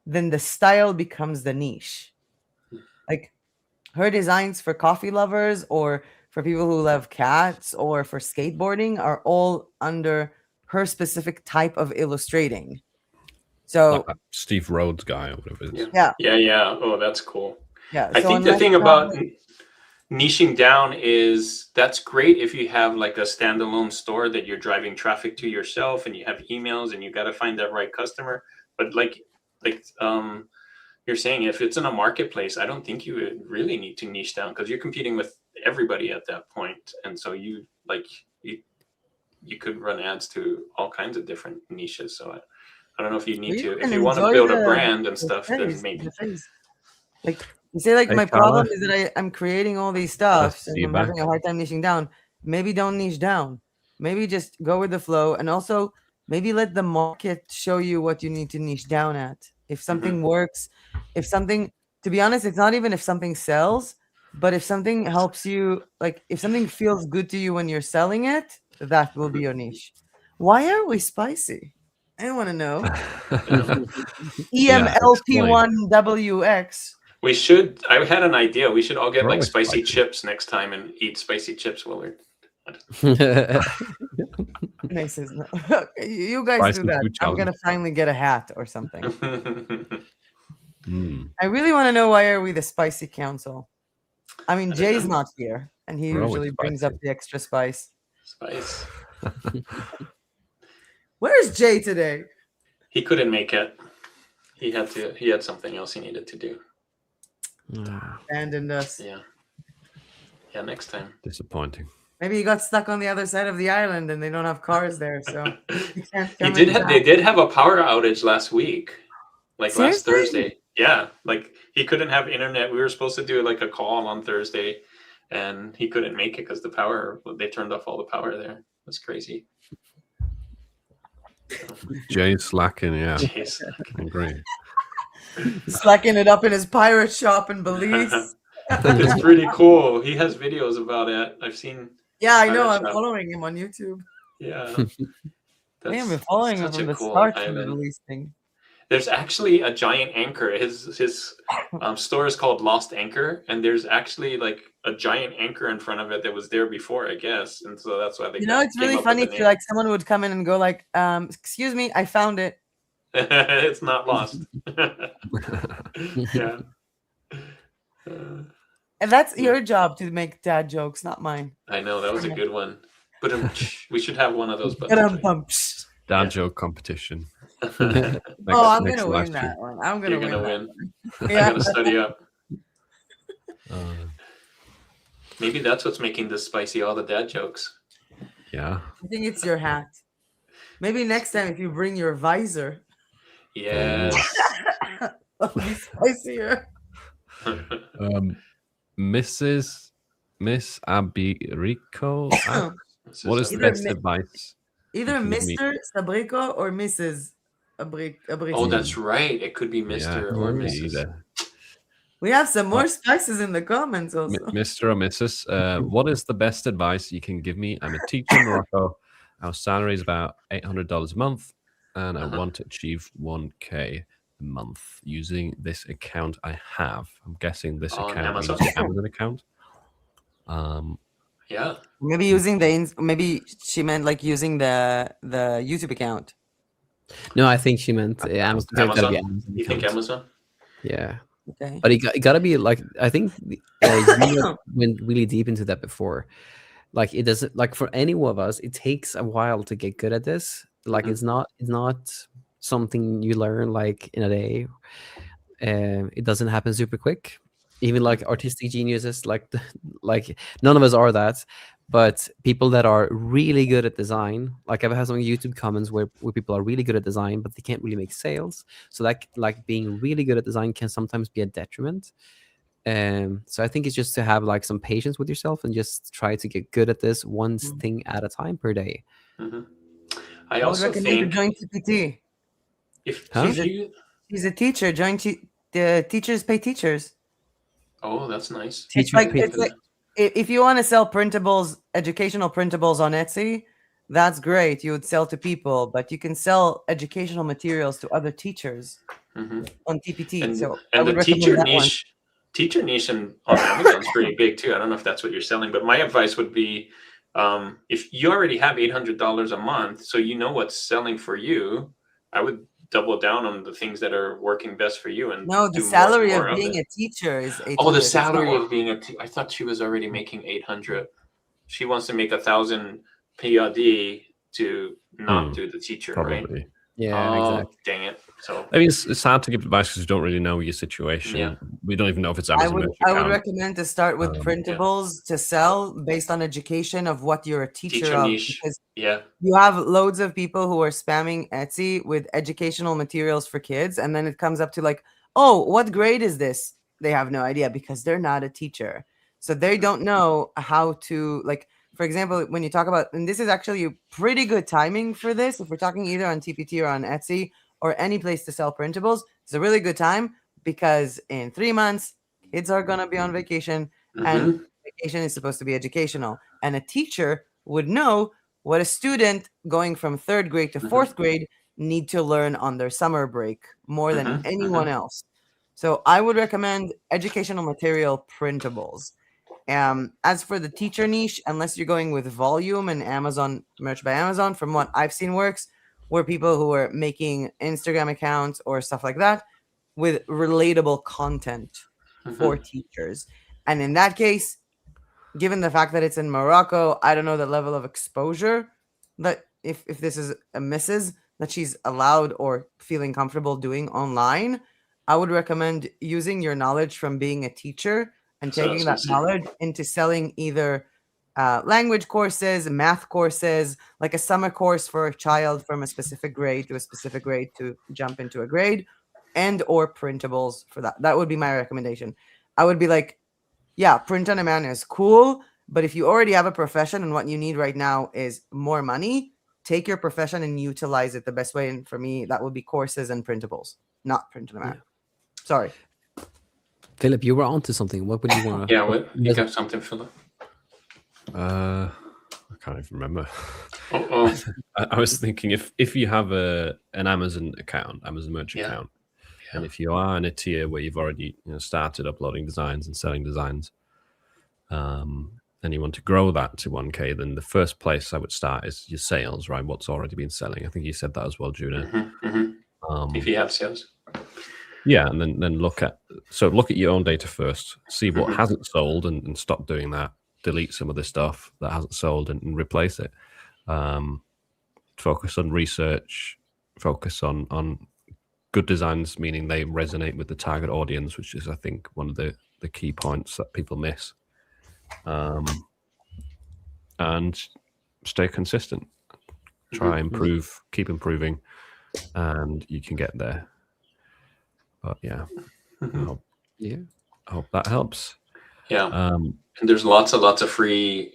then the style becomes the niche. Like her designs for coffee lovers or for people who love cats or for skateboarding are all under her specific type of illustrating. So Like that Steve Rhodes guy or whatever it is. Yeah. Oh, that's cool. yeah. I So think the unless thing you have, about like, niching down is that's great if you have like a standalone store that you're driving traffic to yourself and you have emails and you got to find that right customer. But like you're saying, if it's in a marketplace, I don't think you would really need to niche down because you're competing with everybody at that point. And so you could run ads to all kinds of different niches. So I don't know if you need to, if can you want to enjoy build a the brand and the stuff, phase, then maybe. the phase. Like you say, like Hey, my Carla. problem is that I'm creating all these Nice stuff to see and you I'm back. having a hard time niching down. Maybe don't niche down. Maybe just go with the flow, and also maybe let the market show you what you need to niche down at. If something works, to be honest, it's not even if something sells, but if something helps you, like if something feels good to you when you're selling it, that will be your niche. Why are we spicy? I want to know. Yeah, EMLP1WX. We should. I had an idea. We should all get We're like always spicy spicy. chips next time and eat spicy chips while we're. Nice, isn't it? You guys Spicy do that. food I'm gonna challenge. finally get a hat or something. Mm, I really want to know, why are we the spicy council? I mean, I don't Jay's know. not here, and he We're always usually brings up spicy. the extra spice. Spice. Where's Jay today? He couldn't make it. He had something else he needed to do. Abandoned us. Yeah. Yeah. Next time. Disappointing. Maybe he got stuck on the other side of the island, and they don't have cars there, so he can't come They in. did have a power outage last week. Like last Seriously? Thursday. Yeah, like he couldn't have internet. We were supposed to do like a call on Thursday, and he couldn't make it because they turned off all the power there. That's crazy. Jay's slacking, yeah. Jeez. I agree. Slacking it up in his pirate shop in Belize. It's pretty cool. He has videos about it. I've seen. Yeah, I know. pirate I'm shop. following him on YouTube. Yeah. I have been following him such from a the cool start of the island. Belize thing. There's actually a giant anchor. His store is called Lost Anchor, and there's actually like a giant anchor in front of it that was there before, I guess, and so that's why they. It's really funny if like someone would come in and go like, "Excuse me, I found it." It's not lost. Yeah. And that's your job to make dad jokes, not mine. I know, that was a good one. But we should have one of those. Dad joke competition. I'm gonna win that one. I'm gonna win. Yeah. I gotta study up. Maybe that's what's making this spicy, all the dad jokes. Yeah. I think it's your hat. Maybe next time if you bring your visor. Yes. It'll be spicier. Miss Abirico, what is the best advice? Either Mr. Sabrico or Mrs. Abrico. Oh, that's right. It could be Mr. or Mrs. We have some more spices in the comments also. Mr. or Mrs. What is the best advice you can give me? I'm a teacher in Morocco. Our salary is about $800 a month, and I want to achieve 1K a month using this account I have. I'm guessing this account is the Amazon account. Yeah. Maybe using maybe she meant like using the YouTube account. No, I think she meant Amazon. Amazon? You think Amazon? Yeah. Okay. But it gotta be like, I think you went really deep into that before. Like it doesn't, like for any of us, it takes a while to get good at this. Like it's not something you learn like in a day. It doesn't happen super quick. Even like artistic geniuses, like none of us are that, but people that are really good at design, like I've had some YouTube comments where people are really good at design, but they can't really make sales. So that like being really good at design can sometimes be a detriment. So I think it's just to have like some patience with yourself and just try to get good at this one thing at a time per day. I also recommend to join TPT. She's a teacher. Join the Teachers Pay Teachers. Oh, that's nice. It's like if you want to sell printables, educational printables on Etsy, that's great. You would sell to people, but you can sell educational materials to other teachers on TPT. And the teacher niche on Amazon is pretty big too. I don't know if that's what you're selling, but my advice would be, if you already have $800 a month, so you know what's selling for you, I would double down on the things that are working best for you. And the salary of being a teacher is $800. Oh, the salary of being a teacher. I thought she was already making 800. She wants to make 1,000 PRD to not do the teacher, probably. Right? Yeah, exactly. Dang it. So I mean, it's hard to give advice because we don't really know your situation. Yeah. We don't even know if it's Amazon. I would recommend to start with printables to sell based on education of what you're a teacher of. Niche. Because you have loads of people who are spamming Etsy with educational materials for kids, and then it comes up to like, oh, what grade is this? They have no idea because they're not a teacher. So they don't know how to, like, for example, when you talk about, and this is actually pretty good timing for this, if we're talking either on TPT or on Etsy or any place to sell printables, it's a really good time because in 3 months, kids are going to be on vacation and vacation is supposed to be educational. And a teacher would know what a student going from 3rd grade to 4th grade need to learn on their summer break more than anyone else. So I would recommend educational material printables. As for the teacher niche, unless you're going with volume and Amazon merch by Amazon, from what I've seen works, were people who are making Instagram accounts or stuff like that with relatable content for teachers. And in that case, given the fact that it's in Morocco, I don't know the level of exposure that if this is a Mrs. that she's allowed or feeling comfortable doing online, I would recommend using your knowledge from being a teacher and taking that knowledge into selling either language courses, math courses, like a summer course for a child from a specific grade to a specific grade to jump into a grade, and or printables for that. That would be my recommendation. I would be like, yeah, print on demand is cool, but if you already have a profession and what you need right now is more money, take your profession and utilize it the best way. And for me, that would be courses and printables, not print on demand. Sorry. Philip, you were onto something. What would you want to? Yeah, what you got something, Philip? I can't even remember. Oh, I was thinking if you have an Amazon account, Amazon merch account, and if you are in a tier where you've already started uploading designs and selling designs, and you want to grow that to 1K, then the first place I would start is your sales, right? What's already been selling. I think you said that as well, Juna. if you have sales. Yeah, and then look at your own data first, see what hasn't sold, and stop doing that. Delete some of the stuff that hasn't sold and replace it. Focus on research. Focus on good designs, meaning they resonate with the target audience, which is, I think, one of the key points that people miss. And stay consistent. Try improve, keep improving, and you can get there. But yeah, I hope that helps. Yeah, and there's lots of free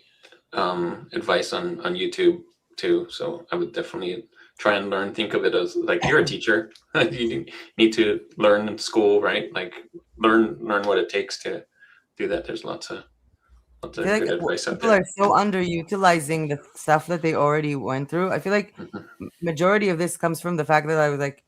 advice on YouTube too. So I would definitely try and learn. Think of it as like you're a teacher. You need to learn in school, right? Like learn what it takes to do that. There's lots of good advice out there. People are so underutilizing the stuff that they already went through. I feel like majority of this comes from the fact that I was like,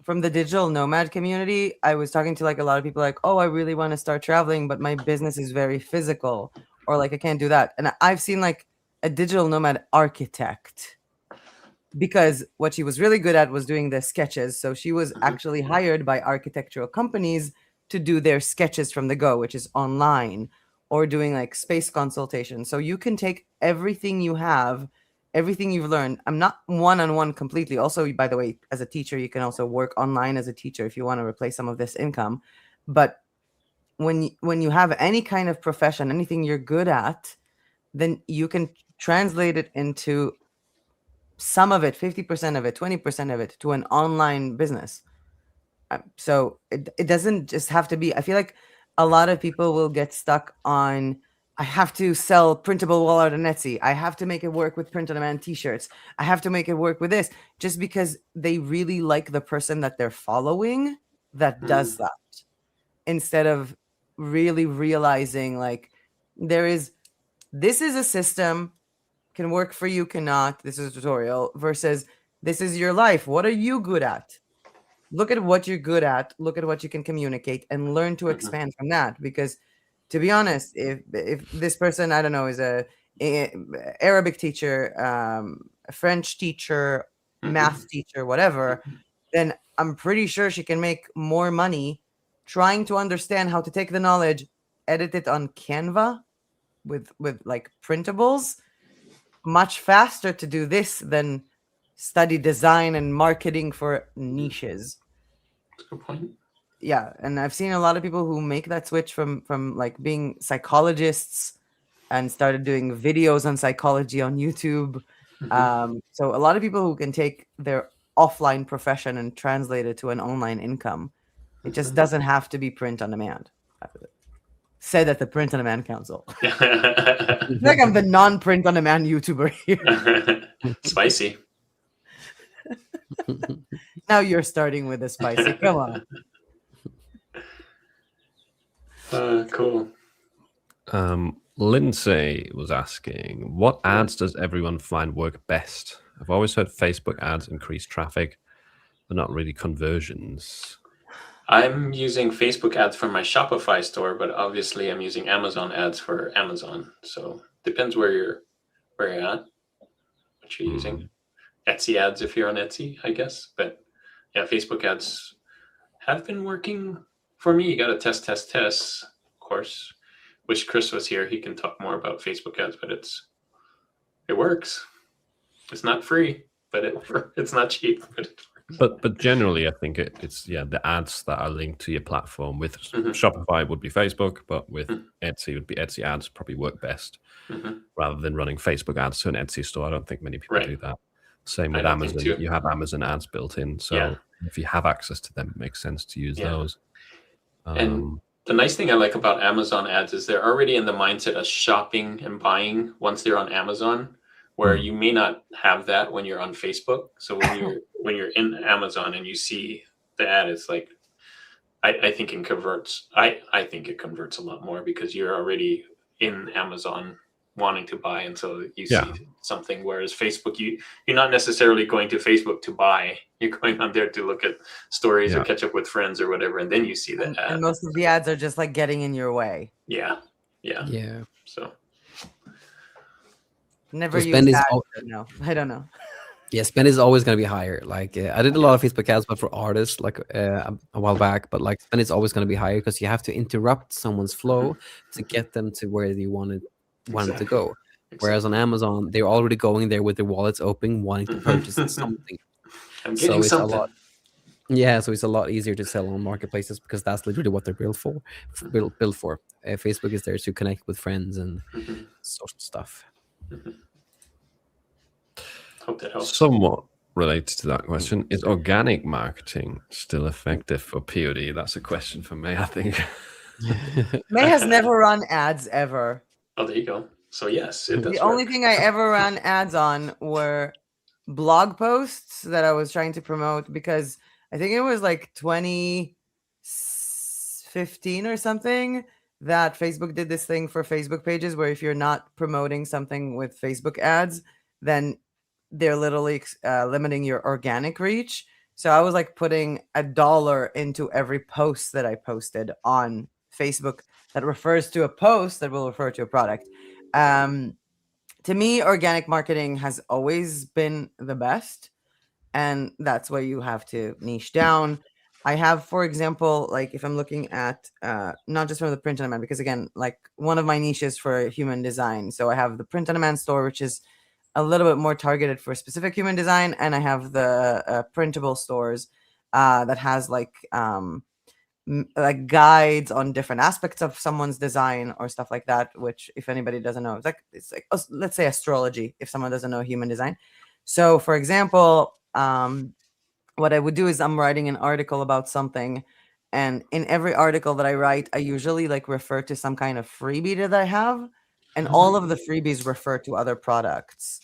from the digital nomad community, I was talking to like a lot of people like, oh, I really want to start traveling, but my business is very physical, or like I can't do that. And I've seen like a digital nomad architect, because what she was really good at was doing the sketches. So she was actually hired by architectural companies to do their sketches from the go, which is online, or doing like space consultation. So you can take everything you have, everything you've learned. I'm not one-on-one completely. Also, by the way, as a teacher, you can also work online as a teacher if you want to replace some of this income. But when you have any kind of profession, anything you're good at, then you can translate it into some of it, 50% of it, 20% of it, to an online business. So it doesn't just have to be. I feel like a lot of people will get stuck on, I have to sell printable wall art on Etsy. I have to make it work with print on demand t-shirts. I have to make it work with this, just because they really like the person that they're following that does that, instead of really realizing like this is a system, can work for you, cannot. This is a tutorial versus this is your life. What are you good at? Look at what you're good at. Look at what you can communicate and learn to expand from that. Because to be honest, if this person, I don't know, is a Arabic teacher, a French teacher, math teacher, whatever, then I'm pretty sure she can make more money trying to understand how to take the knowledge, edit it on Canva with like printables, much faster to do this than study design and marketing for niches. That's a good point. Yeah, and I've seen a lot of people who make that switch from like being psychologists and started doing videos on psychology on YouTube. So a lot of people who can take their offline profession and translate it to an online income. It just doesn't have to be print on demand. Said at the Print on Demand Council. I feel like I'm the non-print on demand YouTuber here. Spicy. Now you're starting with the spicy. Come on. Cool. Lindsay was asking, what ads does everyone find work best? I've always heard Facebook ads increase traffic, but not really conversions. I'm using Facebook ads for my Shopify store, but obviously I'm using Amazon ads for Amazon. So depends where you're at, what you're using. Etsy ads if you're on Etsy, I guess. But yeah, Facebook ads have been working for me. You got to test, of course. Wish Chris was here. He can talk more about Facebook ads, but it works. It's not free, but it's not cheap, but it works. But generally, I think it's the ads that are linked to your platform. With Shopify would be Facebook, but with Etsy would be Etsy ads probably work best rather than running Facebook ads to an Etsy store. I don't think many people do that. Same I with don't think Amazon. too. You have Amazon ads built in, so Yeah. if you have access to them, it makes sense to use Yeah. those. And the nice thing I like about Amazon ads is they're already in the mindset of shopping and buying once they're on Amazon, where you may not have that when you're on Facebook. So when you're in Amazon and you see the ad, it's like I think it converts. I think it converts a lot more because you're already in Amazon wanting to buy, and so you see something. Whereas Facebook, you're not necessarily going to Facebook to buy. You're going on there to look at stories or catch up with friends or whatever, and then you see the ad. And most of the ads are just like getting in your way. Yeah. So So never use spend is ads. No, I don't know. Yeah, spend is always going to be higher. Like I did a lot of Facebook ads, but for artists, like a while back. But like spend is always going to be higher because you have to interrupt someone's flow to get them to where you want it to go. Whereas on Amazon, they're already going there with their wallets open, wanting to purchase something. I'm getting something. So it's a lot easier to sell on marketplaces because that's literally what they're built for. Facebook is there to connect with friends and social stuff. Hope that helps. Somewhat related to that question, is organic marketing still effective for POD? That's a question for May, I think. May has never run ads ever. Oh, there you go. So yes, it does. The only thing I ever ran ads on were blog posts that I was trying to promote because I think it was like 2015 or something that Facebook did this thing for Facebook pages where if you're not promoting something with Facebook ads, then they're literally limiting your organic reach. So I was like putting $1 into every post that I posted on Facebook that refers to a post that will refer to a product. To me, organic marketing has always been the best, and that's where you have to niche down. I have, for example, like if I'm looking at not just from the print on demand, because again, like one of my niches for human design. So I have the print on demand store, which is a little bit more targeted for specific human design, and I have the printable stores that has like guides on different aspects of someone's design or stuff like that. Which, if anybody doesn't know, it's like let's say astrology. If someone doesn't know human design, so for example, what I would do is I'm writing an article about something, and in every article that I write, I usually like refer to some kind of freebie that I have, and all of the freebies refer to other products.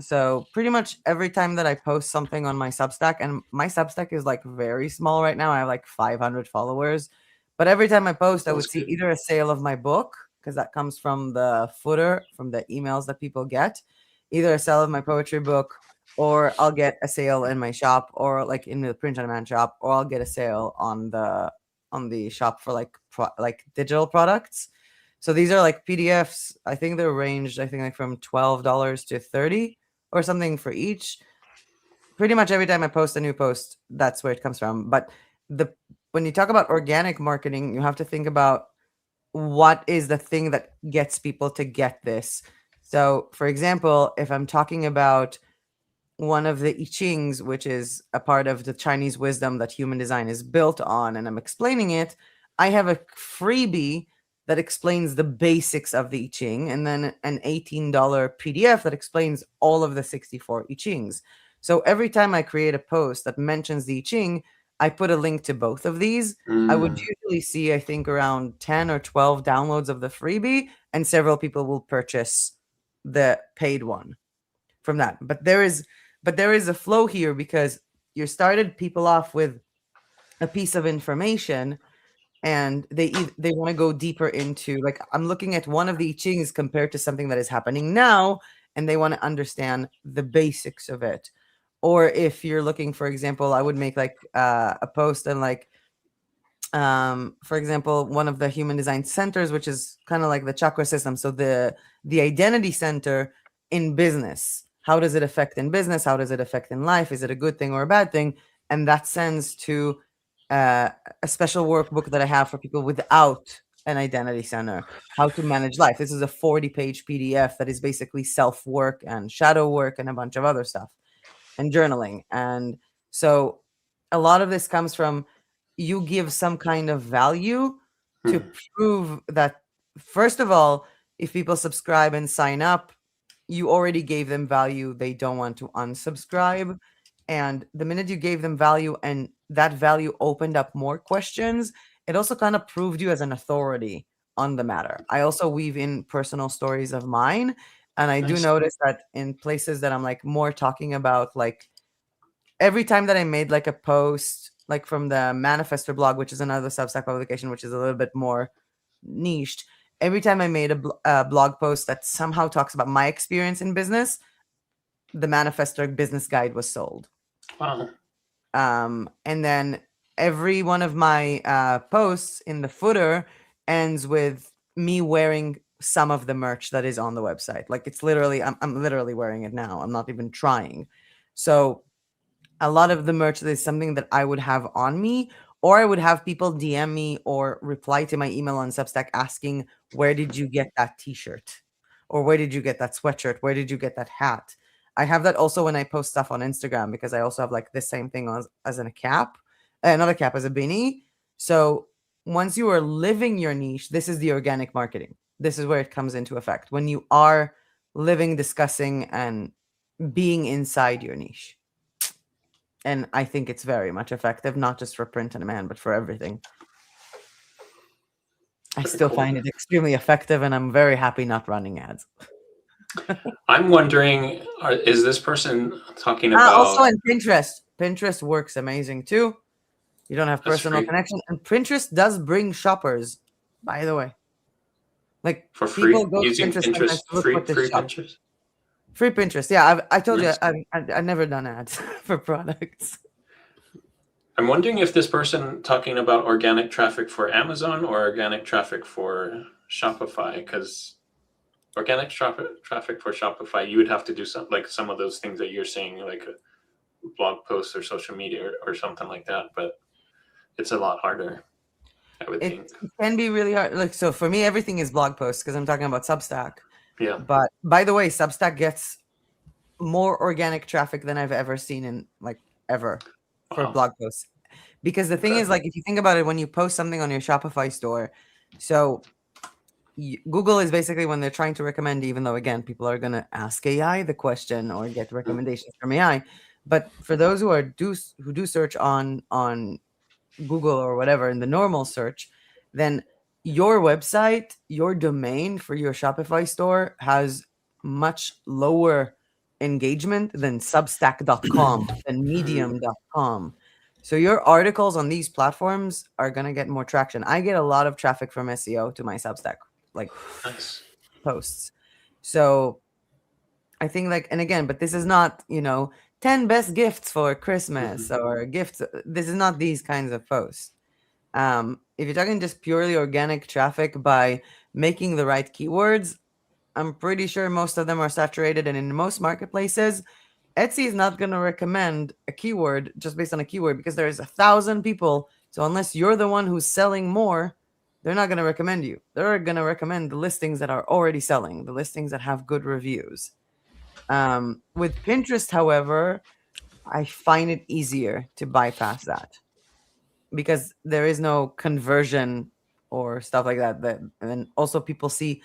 So pretty much every time that I post something on my Substack, and my Substack is like very small right now, I have like 500 followers, but every time I post, I would see either a sale of my book, because that comes from the footer, from the emails that people get, either a sale of my poetry book, or I'll get a sale in my shop, or like in the print on demand shop, or I'll get a sale on the shop for like digital products. So these are like PDFs. I think they're ranged, like from $12 to $30 or something for each. Pretty much every time I post a new post, that's where it comes from. But when you talk about organic marketing, you have to think about what is the thing that gets people to get this. So, for example, if I'm talking about one of the I Chings, which is a part of the Chinese wisdom that human design is built on, and I'm explaining it, I have a freebie that explains the basics of the I Ching, and then an $18 PDF that explains all of the 64 I Chings. So every time I create a post that mentions the I Ching, I put a link to both of these. I would usually see, I think, around 10 or 12 downloads of the freebie, and several people will purchase the paid one from that. But there is a flow here, because you started people off with a piece of information, and they want to go deeper into, like, I'm looking at one of the I Chings compared to something that is happening now, and they want to understand the basics of it. Or if you're looking, for example, I would make like a post and like, for example, one of the human design centers, which is kind of like the chakra system. So the identity center in business, how does it affect in business? How does it affect in life? Is it a good thing or a bad thing? And that sends to a special workbook that I have for people without an identity center, how to manage life. This is a 40-page PDF that is basically self-work and shadow work and a bunch of other stuff, and journaling. And so a lot of this comes from, you give some kind of value to prove that, first of all, if people subscribe and sign up, you already gave them value, they don't want to unsubscribe. And the minute you gave them value and that value opened up more questions, it also kind of proved you as an authority on the matter. I also weave in personal stories of mine. And I do Nice. notice that in places that I'm like more talking about, like every time that I made like a post, like from the Manifestor blog, which is another Substack publication, which is a little bit more niched, every time I made a blog post that somehow talks about my experience in business, the Manifestor business guide was sold. Wow. And then every one of my posts in the footer ends with me wearing some of the merch that is on the website. Like it's literally, I'm literally wearing it now. I'm not even trying. So a lot of the merch is something that I would have on me, or I would have people DM me or reply to my email on Substack asking, where did you get that t-shirt? Or where did you get that sweatshirt? Where did you get that hat? I have that also when I post stuff on Instagram, because I also have like the same thing as in a cap, not a cap, as a beanie. So once you are living your niche, this is the organic marketing. This is where it comes into effect. When you are living, discussing, and being inside your niche. And I think it's very much effective, not just for print on demand, but for everything. I Very still cool. find it extremely effective, and I'm very happy not running ads. I'm wondering, is this person talking about... Also in Pinterest. Pinterest works amazing too. You don't have That's personal free. connection. And Pinterest does bring shoppers, by the way. Like For free? people go to Using Pinterest sometimes to look free what to shop. Pinterest? Free Pinterest. Yeah, I told Nice. you I've never done ads for products. I'm wondering if this person talking about organic traffic for Amazon or organic traffic for Shopify, because organic traffic for Shopify, you would have to do some of those things that you're saying, like a blog post or social media or something like that, but it's a lot harder, I would think. It can be really hard. Like, so for me, everything is blog posts because I'm talking about Substack. Yeah. But by the way, Substack gets more organic traffic than I've ever seen in ever for Wow. blog posts. Because the thing is, if you think about it, when you post something on your Shopify store, so Google is basically when they're trying to recommend, even though again, people are going to ask AI the question or get recommendations from AI. But for those who do search on Google or whatever in the normal search, then your website, your domain for your Shopify store has much lower engagement than Substack.com and Medium.com. So your articles on these platforms are going to get more traction. I get a lot of traffic from SEO to my Substack Nice. posts. So I think and again, but this is not, 10 best gifts for Christmas or gifts. This is not these kinds of posts. If you're talking just purely organic traffic by making the right keywords, I'm pretty sure most of them are saturated. And in most marketplaces, Etsy is not going to recommend a keyword just based on a keyword because there's 1,000 people. So unless you're the one who's selling more, they're not going to recommend you. They're going to recommend the listings that are already selling, the listings that have good reviews. With Pinterest, however, I find it easier to bypass that because there is no conversion or stuff like that. And then also people see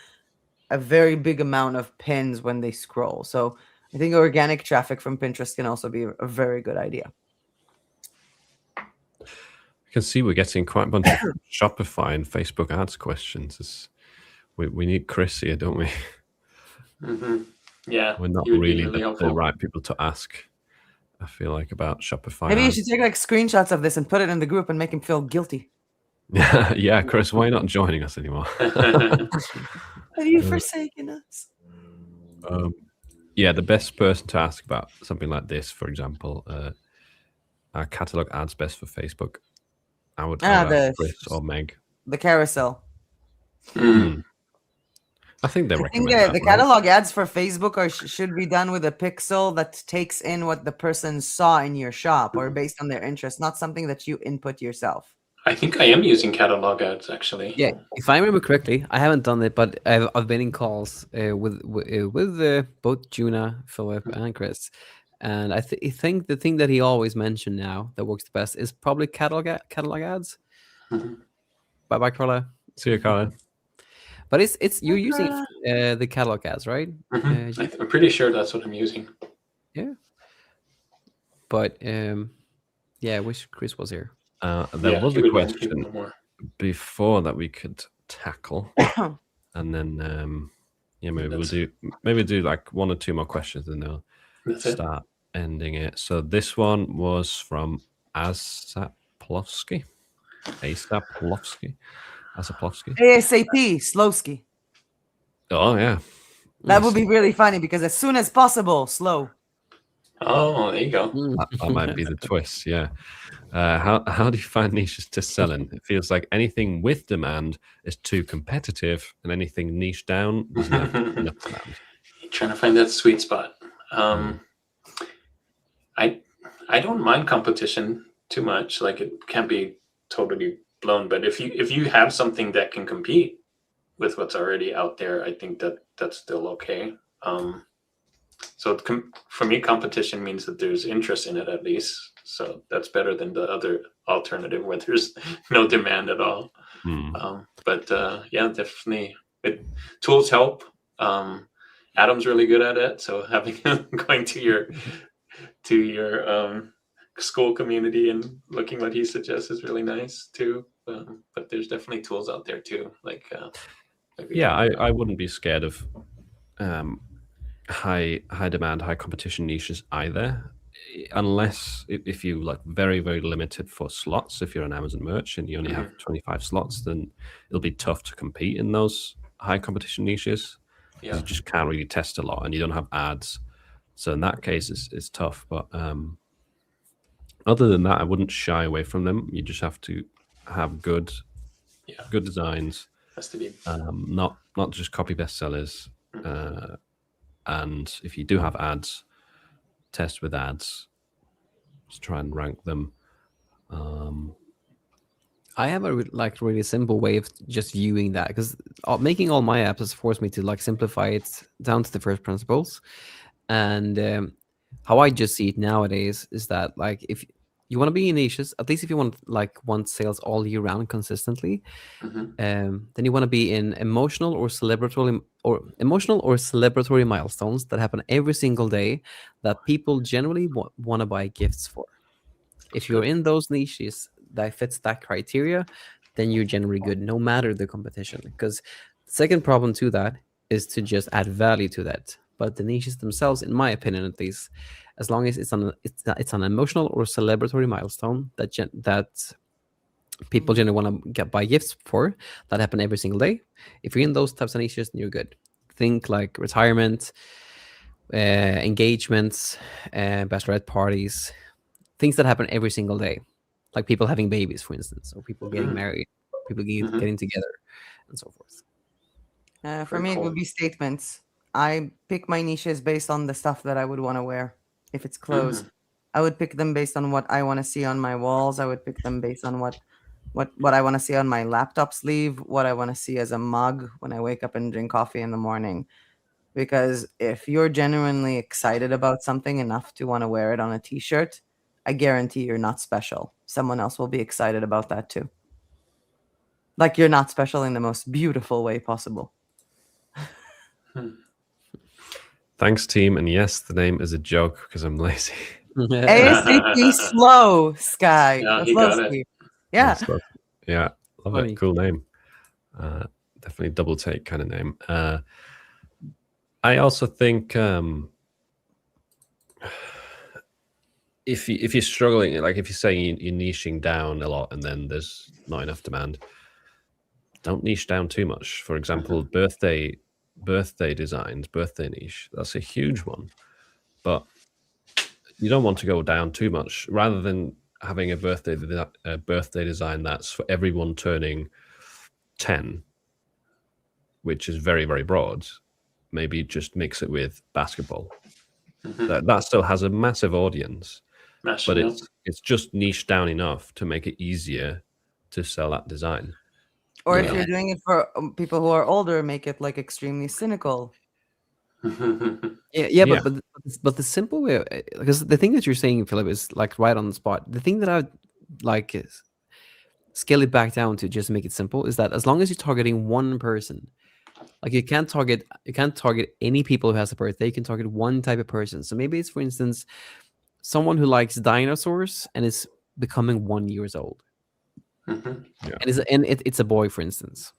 a very big amount of pins when they scroll. So I think organic traffic from Pinterest can also be a very good idea. I can see we're getting quite a bunch of Shopify and Facebook ads questions. We need Chris here, don't we? Yeah. We're not really the right people to ask, I feel like, about Shopify. Maybe you should take screenshots of this and put it in the group and make him feel guilty. Yeah, Chris, why are you not joining us anymore? Have you forsaken us? Yeah, the best person to ask about something like this, for example, are catalog ads best for Facebook? I would ask Chris or Meg. The carousel. I think they recommend the catalog ads for Facebook should be done with a pixel that takes in what the person saw in your shop or based on their interest, not something that you input yourself. I think I am using catalog ads, actually. Yeah, if I remember correctly, I haven't done it, but I've been in calls with both Juna, Philip, and Chris, and I think the thing that he always mentioned now that works the best is probably catalog ads. Bye, Carla. See you, Carla. But it's you're using the catalog ads, right? I'm pretty sure that's what I'm using. Yeah. But yeah, I wish Chris was here. There was he a would question know more. before that we could tackle, and then maybe we'll do like one or two more questions, and they'll That's it. start ending it. So this one was from Asaplovsky. Asaplovsky. ASAP, Slowski. Oh yeah. That would be really funny because as soon as possible, slow. Oh, there you go. That might be the twist, yeah. How do you find niches to sell in? It feels like anything with demand is too competitive, and anything niche down doesn't have enough demand. You're trying to find that sweet spot. I don't mind competition too much. Like, it can't be totally blown, but if you have something that can compete with what's already out there, I think that's still okay. So for me, competition means that there's interest in it at least. So that's better than the other alternative where there's no demand at all. But yeah, definitely, tools help. Adam's really good at it. So having him going to your school community and looking what he suggests is really nice too. But there's definitely tools out there too. Like I wouldn't be scared of high demand, high competition niches either, unless if you like very, very limited for slots. If you're an Amazon merch and you only have 25 slots, then it'll be tough to compete in those high competition niches. You just can't really test a lot, and you don't have ads. So in that case, it's tough. But other than that, I wouldn't shy away from them. You just have to have good designs. Has to be not just copy bestsellers. And if you do have ads, test with ads. Just try and rank them. I have a really simple way of just viewing that, because making all my apps has forced me to like simplify it down to the first principles. And how I just see it nowadays is that, like, if you want to be in niches, at least if you want sales all year round consistently, then you want to be in emotional or celebratory milestones that happen every single day that people generally want to buy gifts for. If you're in those niches that fits that criteria, then you're generally good, no matter the competition. Because the second problem to that is to just add value to that. But the niches themselves, in my opinion at least, as long as it's an emotional or celebratory milestone that people generally want to buy gifts for, that happen every single day. If you're in those types of niches, then you're good. Think like retirement, engagements, bachelorette parties, things that happen every single day, like people having babies, for instance, or people getting married, people getting together, and so forth. For me, it would be statements. I pick my niches based on the stuff that I would want to wear. If it's clothes, I would pick them based on what I want to see on my walls. I would pick them based on what I want to see on my laptop sleeve, what I want to see as a mug when I wake up and drink coffee in the morning. Because if you're genuinely excited about something enough to want to wear it on a t-shirt, I guarantee you're not special. Someone else will be excited about that too. Like, you're not special in the most beautiful way possible. Thanks, team. And yes, the name is a joke because I'm lazy. ASAP Slow Sky. Yeah, he got it. Yeah. Yeah, love Funny. it. Cool name. Definitely double take kind of name. I also think if you're struggling, like if you're saying you're niching down a lot and then there's not enough demand, don't niche down too much. For example, birthday designs, birthday niche, that's a huge one. But you don't want to go down too much. Rather than having a birthday design that's for everyone turning 10, which is very, very broad, maybe just mix it with basketball. That still has a massive audience, but it's just niched down enough to make it easier to sell that design. Or if you're doing it for people who are older, make it like extremely cynical. Yeah. But the simple way, because the thing that you're saying, Philip, is like right on the spot. The thing that I would like is scale it back down to just make it simple is that as long as you're targeting one person, Like you can't target any people who has a birthday. You can target one type of person. So maybe it's, for instance, someone who likes dinosaurs and is becoming 1 year old, Mhm. and it's a boy, for instance.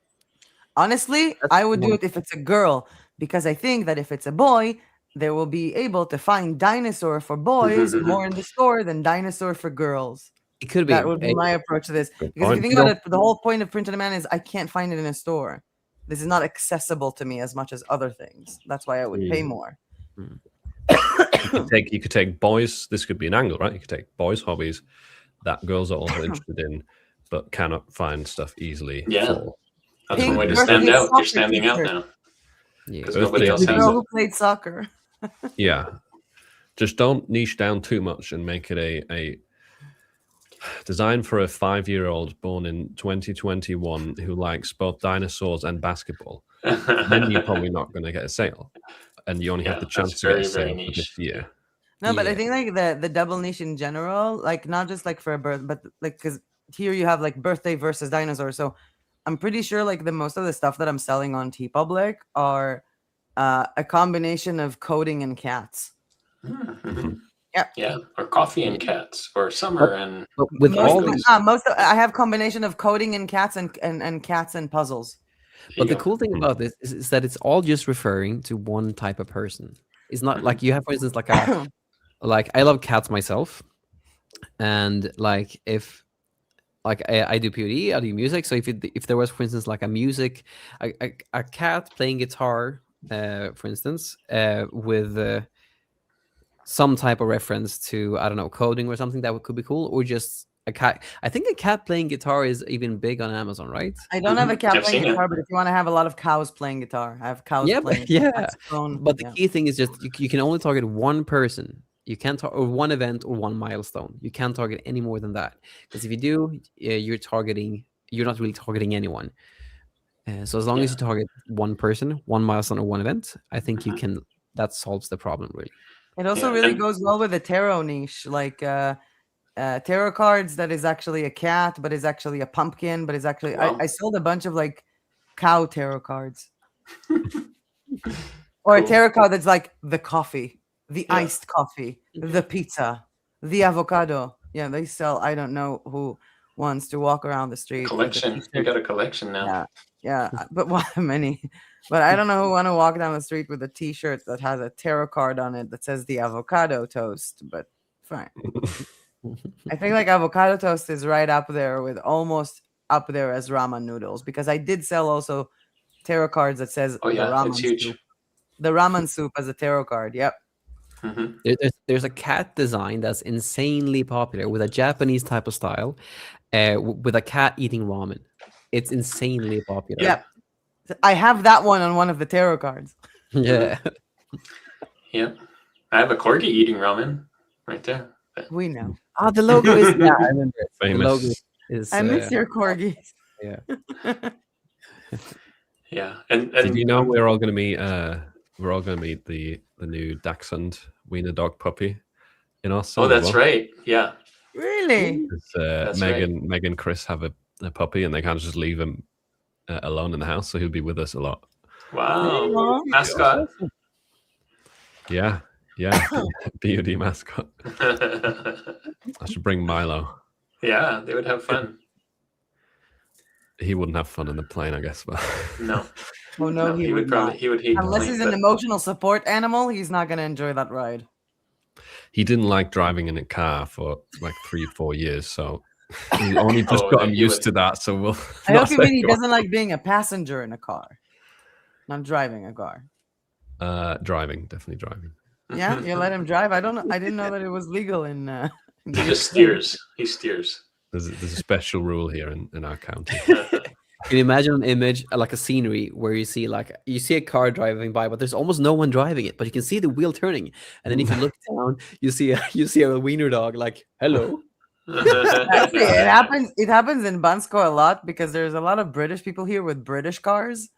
Honestly, That's I would do one. it if it's a girl, because I think that if it's a boy, they will be able to find dinosaur for boys more in the store than dinosaur for girls. It could be. That would be my approach to this. Good Because if you point. think about it, the whole point of Print on Demand is I can't find it in a store. This is not accessible to me as much as other things. That's why I would pay more. You could take boys. This could be an angle, right? You could take boys' hobbies that girls are also interested in, but cannot find stuff easily Yeah. for. That's Pink one way to birthday stand out. soccer You're standing out t-shirt. now Yeah. because nobody else The has girl it. who played soccer. Yeah, just don't niche down too much and make it a design for a 5-year-old born in 2021 who likes both dinosaurs and basketball. Then you're probably not going to get a sale, and you only have the chance that's to get a very, very sale for niche. this year. No, but I Yeah. think like the double niche in general, like not just like for a birth, but like because here you have like birthday versus dinosaur. So I'm pretty sure like the most of the stuff that I'm selling on TeePublic are a combination of coding and cats. Mhm. Yeah. Yeah, or coffee and cats, or summer and But with all Most- these, I have combination of coding and cats and cats and puzzles. but the go. cool thing about this is that it's all just referring to one type of person. It's not like you have, for instance, like a like I love cats myself, and like if like I do POD, I do music. So if there was, for instance, like a cat playing guitar, for instance, with some type of reference to, I don't know, coding or something, that could be cool, or just a cat. I think a cat playing guitar is even big on Amazon, right? I don't have a cat I've playing seen it. guitar, but if you want to have a lot of cows playing guitar, I have cows Yeah, playing yeah. saxophone. But the Yeah. key thing is just you can only target one person. You can't or one event or one milestone. You can't target any more than that, because if you do, you're not really targeting anyone. So as long as you target one person, one milestone, or one event, I think you can. That solves the problem really. It also Yeah, really and- goes well with the tarot niche, like tarot cards that is actually a cat, but is actually a pumpkin, but is actually Wow. I sold a bunch of like cow tarot cards, or a Cool. tarot card that's like the coffee, the Yeah. iced coffee, the pizza, the avocado. Yeah, they sell. I don't know who wants to walk around the street. with a Collection. You t-shirt. got a collection now. Yeah, but many. But I don't know who want to walk down the street with a T-shirt that has a tarot card on it that says the avocado toast. But fine. I think like avocado toast is right up there with almost up there as ramen noodles, because I did sell also tarot cards that says Oh yeah, the ramen it's huge. soup. The ramen soup as a tarot card. Yep. Mhm. There's a cat design that's insanely popular with a Japanese type of style, with a cat eating ramen. It's insanely popular. Yep. I have that one on one of the tarot cards. Yeah. Yeah. I have a corgi eating ramen right there. We know. Ah, the logo is. Yeah, I remember it. The Famous. logo is. I miss your corgis. Yeah. Yeah. And Did you know we're all going to meet? We're all going to meet the new Dachshund Wiener dog puppy in our son. Oh, that's right. Yeah. Really? That's Megan and Chris have a puppy, and they can't just leave him alone in the house, so he'll be with us a lot. Wow. Aw. Mascot. Yeah, BOD mascot. I should bring Milo. Yeah, they would have fun. He wouldn't have fun in the plane, I guess. But No. Oh no, he would probably not. he would hate Unless the he's plane, an emotional support animal, he's not going to enjoy that ride. he didn't like driving in a car for like 3-4 years, so he only just Oh, got then him he used would- to that. So we'll. I not hope you say mean he go- doesn't like being a passenger in a car, not driving a car. Driving, definitely driving. Yeah, you let him drive. I don't know. I didn't know that it was legal in. He just steers. He steers. There's a special rule here in our county. Can you imagine an image like a scenery where you see a car driving by, but there's almost no one driving it, but you can see the wheel turning, and then if you look down, you see a wiener dog like, hello. Actually, it happens. It happens in Bansko a lot because there's a lot of British people here with British cars.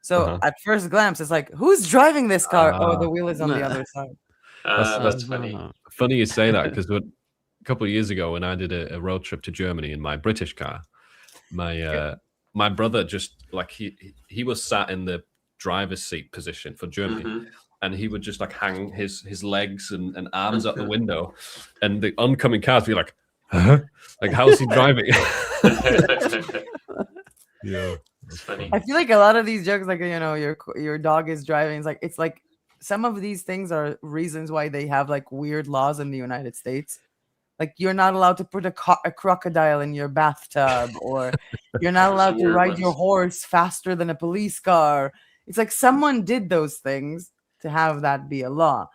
So Uh-huh. at first glance, it's like, who's driving this car? Oh, the wheel is on the Nah. other side. That's funny. Funny you say that, because a couple of years ago when I did a road trip to Germany in my British car, my brother just like he was sat in the driver's seat position for Germany. Mhm. And he would just like hang his legs and arms out the window, and the oncoming cars would be like, huh? Like, how's he driving? Yeah, It's funny. I feel like a lot of these jokes, like, you know, your dog is driving. It's like some of these things are reasons why they have like weird laws in the United States. Like, you're not allowed to put a crocodile in your bathtub, or you're not allowed to ride your horse faster than a police car. It's like someone did those things to have that be a law.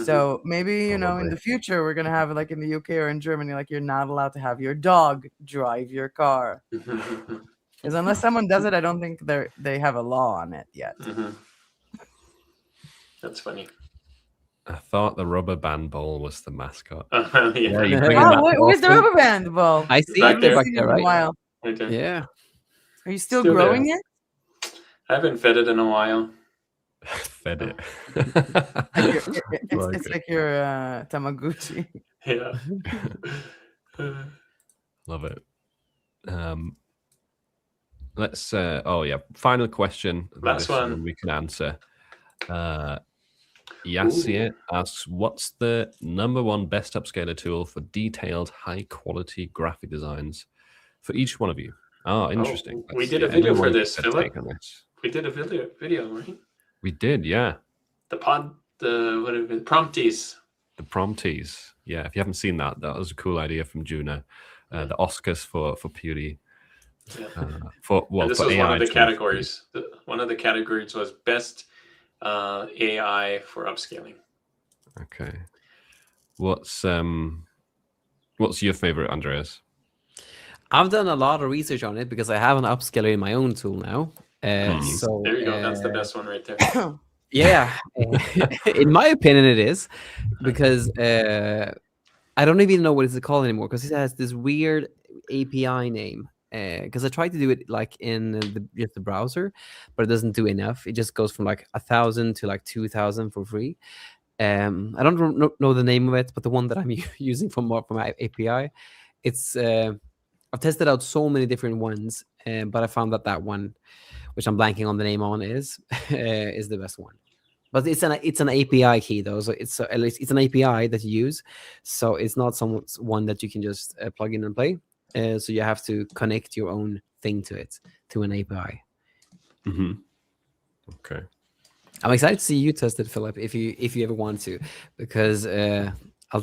So maybe, you know, in the future, we're going to have it like in the UK or in Germany, like you're not allowed to have your dog drive your car. Because unless someone does it, I don't think they have a law on it yet. That's funny. I thought the rubber band ball was the mascot. Yeah. you bring that Where's the rubber band ball? I see Back it there. back there, In a right? while. Right there. Yeah. Are you still Still growing there. it? I haven't fed it in a while. Fed it. It's like your Tamagotchi. Yeah. Love it. Let's final question. Last This one. we can answer. Yassier asks, what's the #1 best upscaler tool for detailed high quality graphic designs for each one of you? Oh, interesting. We did a video for this, Philip. Philip. We did a video, right? We did, yeah. The prompties. The prompties. Yeah, if you haven't seen that was a cool idea from Juna. The Oscars for Beauty. Yeah. And this for was AI one of the tools. categories. One of the categories was best AI for upscaling. Okay. What's your favorite, Andreas? I've done a lot of research on it because I have an upscaler in my own tool now. So There you go. That's the best one right there. Yeah, in my opinion, it is because I don't even know what it's called anymore because it has this weird API name. Because I tried to do it like in the browser, but it doesn't do enough. It just goes from like 1,000 to like 2,000 for free. I don't know the name of it, but the one that I'm using for my API, it's I've tested out so many different ones, but I found that one, which I'm blanking on the name on, is the best one. But it's an API key though, so at least it's an API that you use, so it's not one that you can just plug in and play. So you have to connect your own thing to an API. Mm-hmm. Okay. I'm excited to see you test it, Philip, if you ever want to, because I'd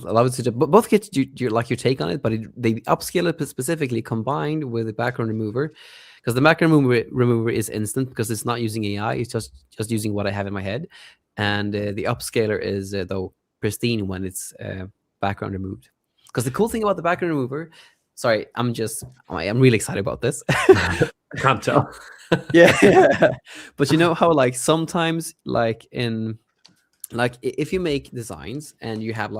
love to both get your take on it, but they upscale it specifically combined with the background remover, because the background remover is instant because it's not using AI, it's just using what I have in my head, and the upscaler is though pristine when it's background removed. Because the cool thing about the background remover, sorry, I'm really excited about this. I can't tell. yeah. But you know how like sometimes like if you make designs and you have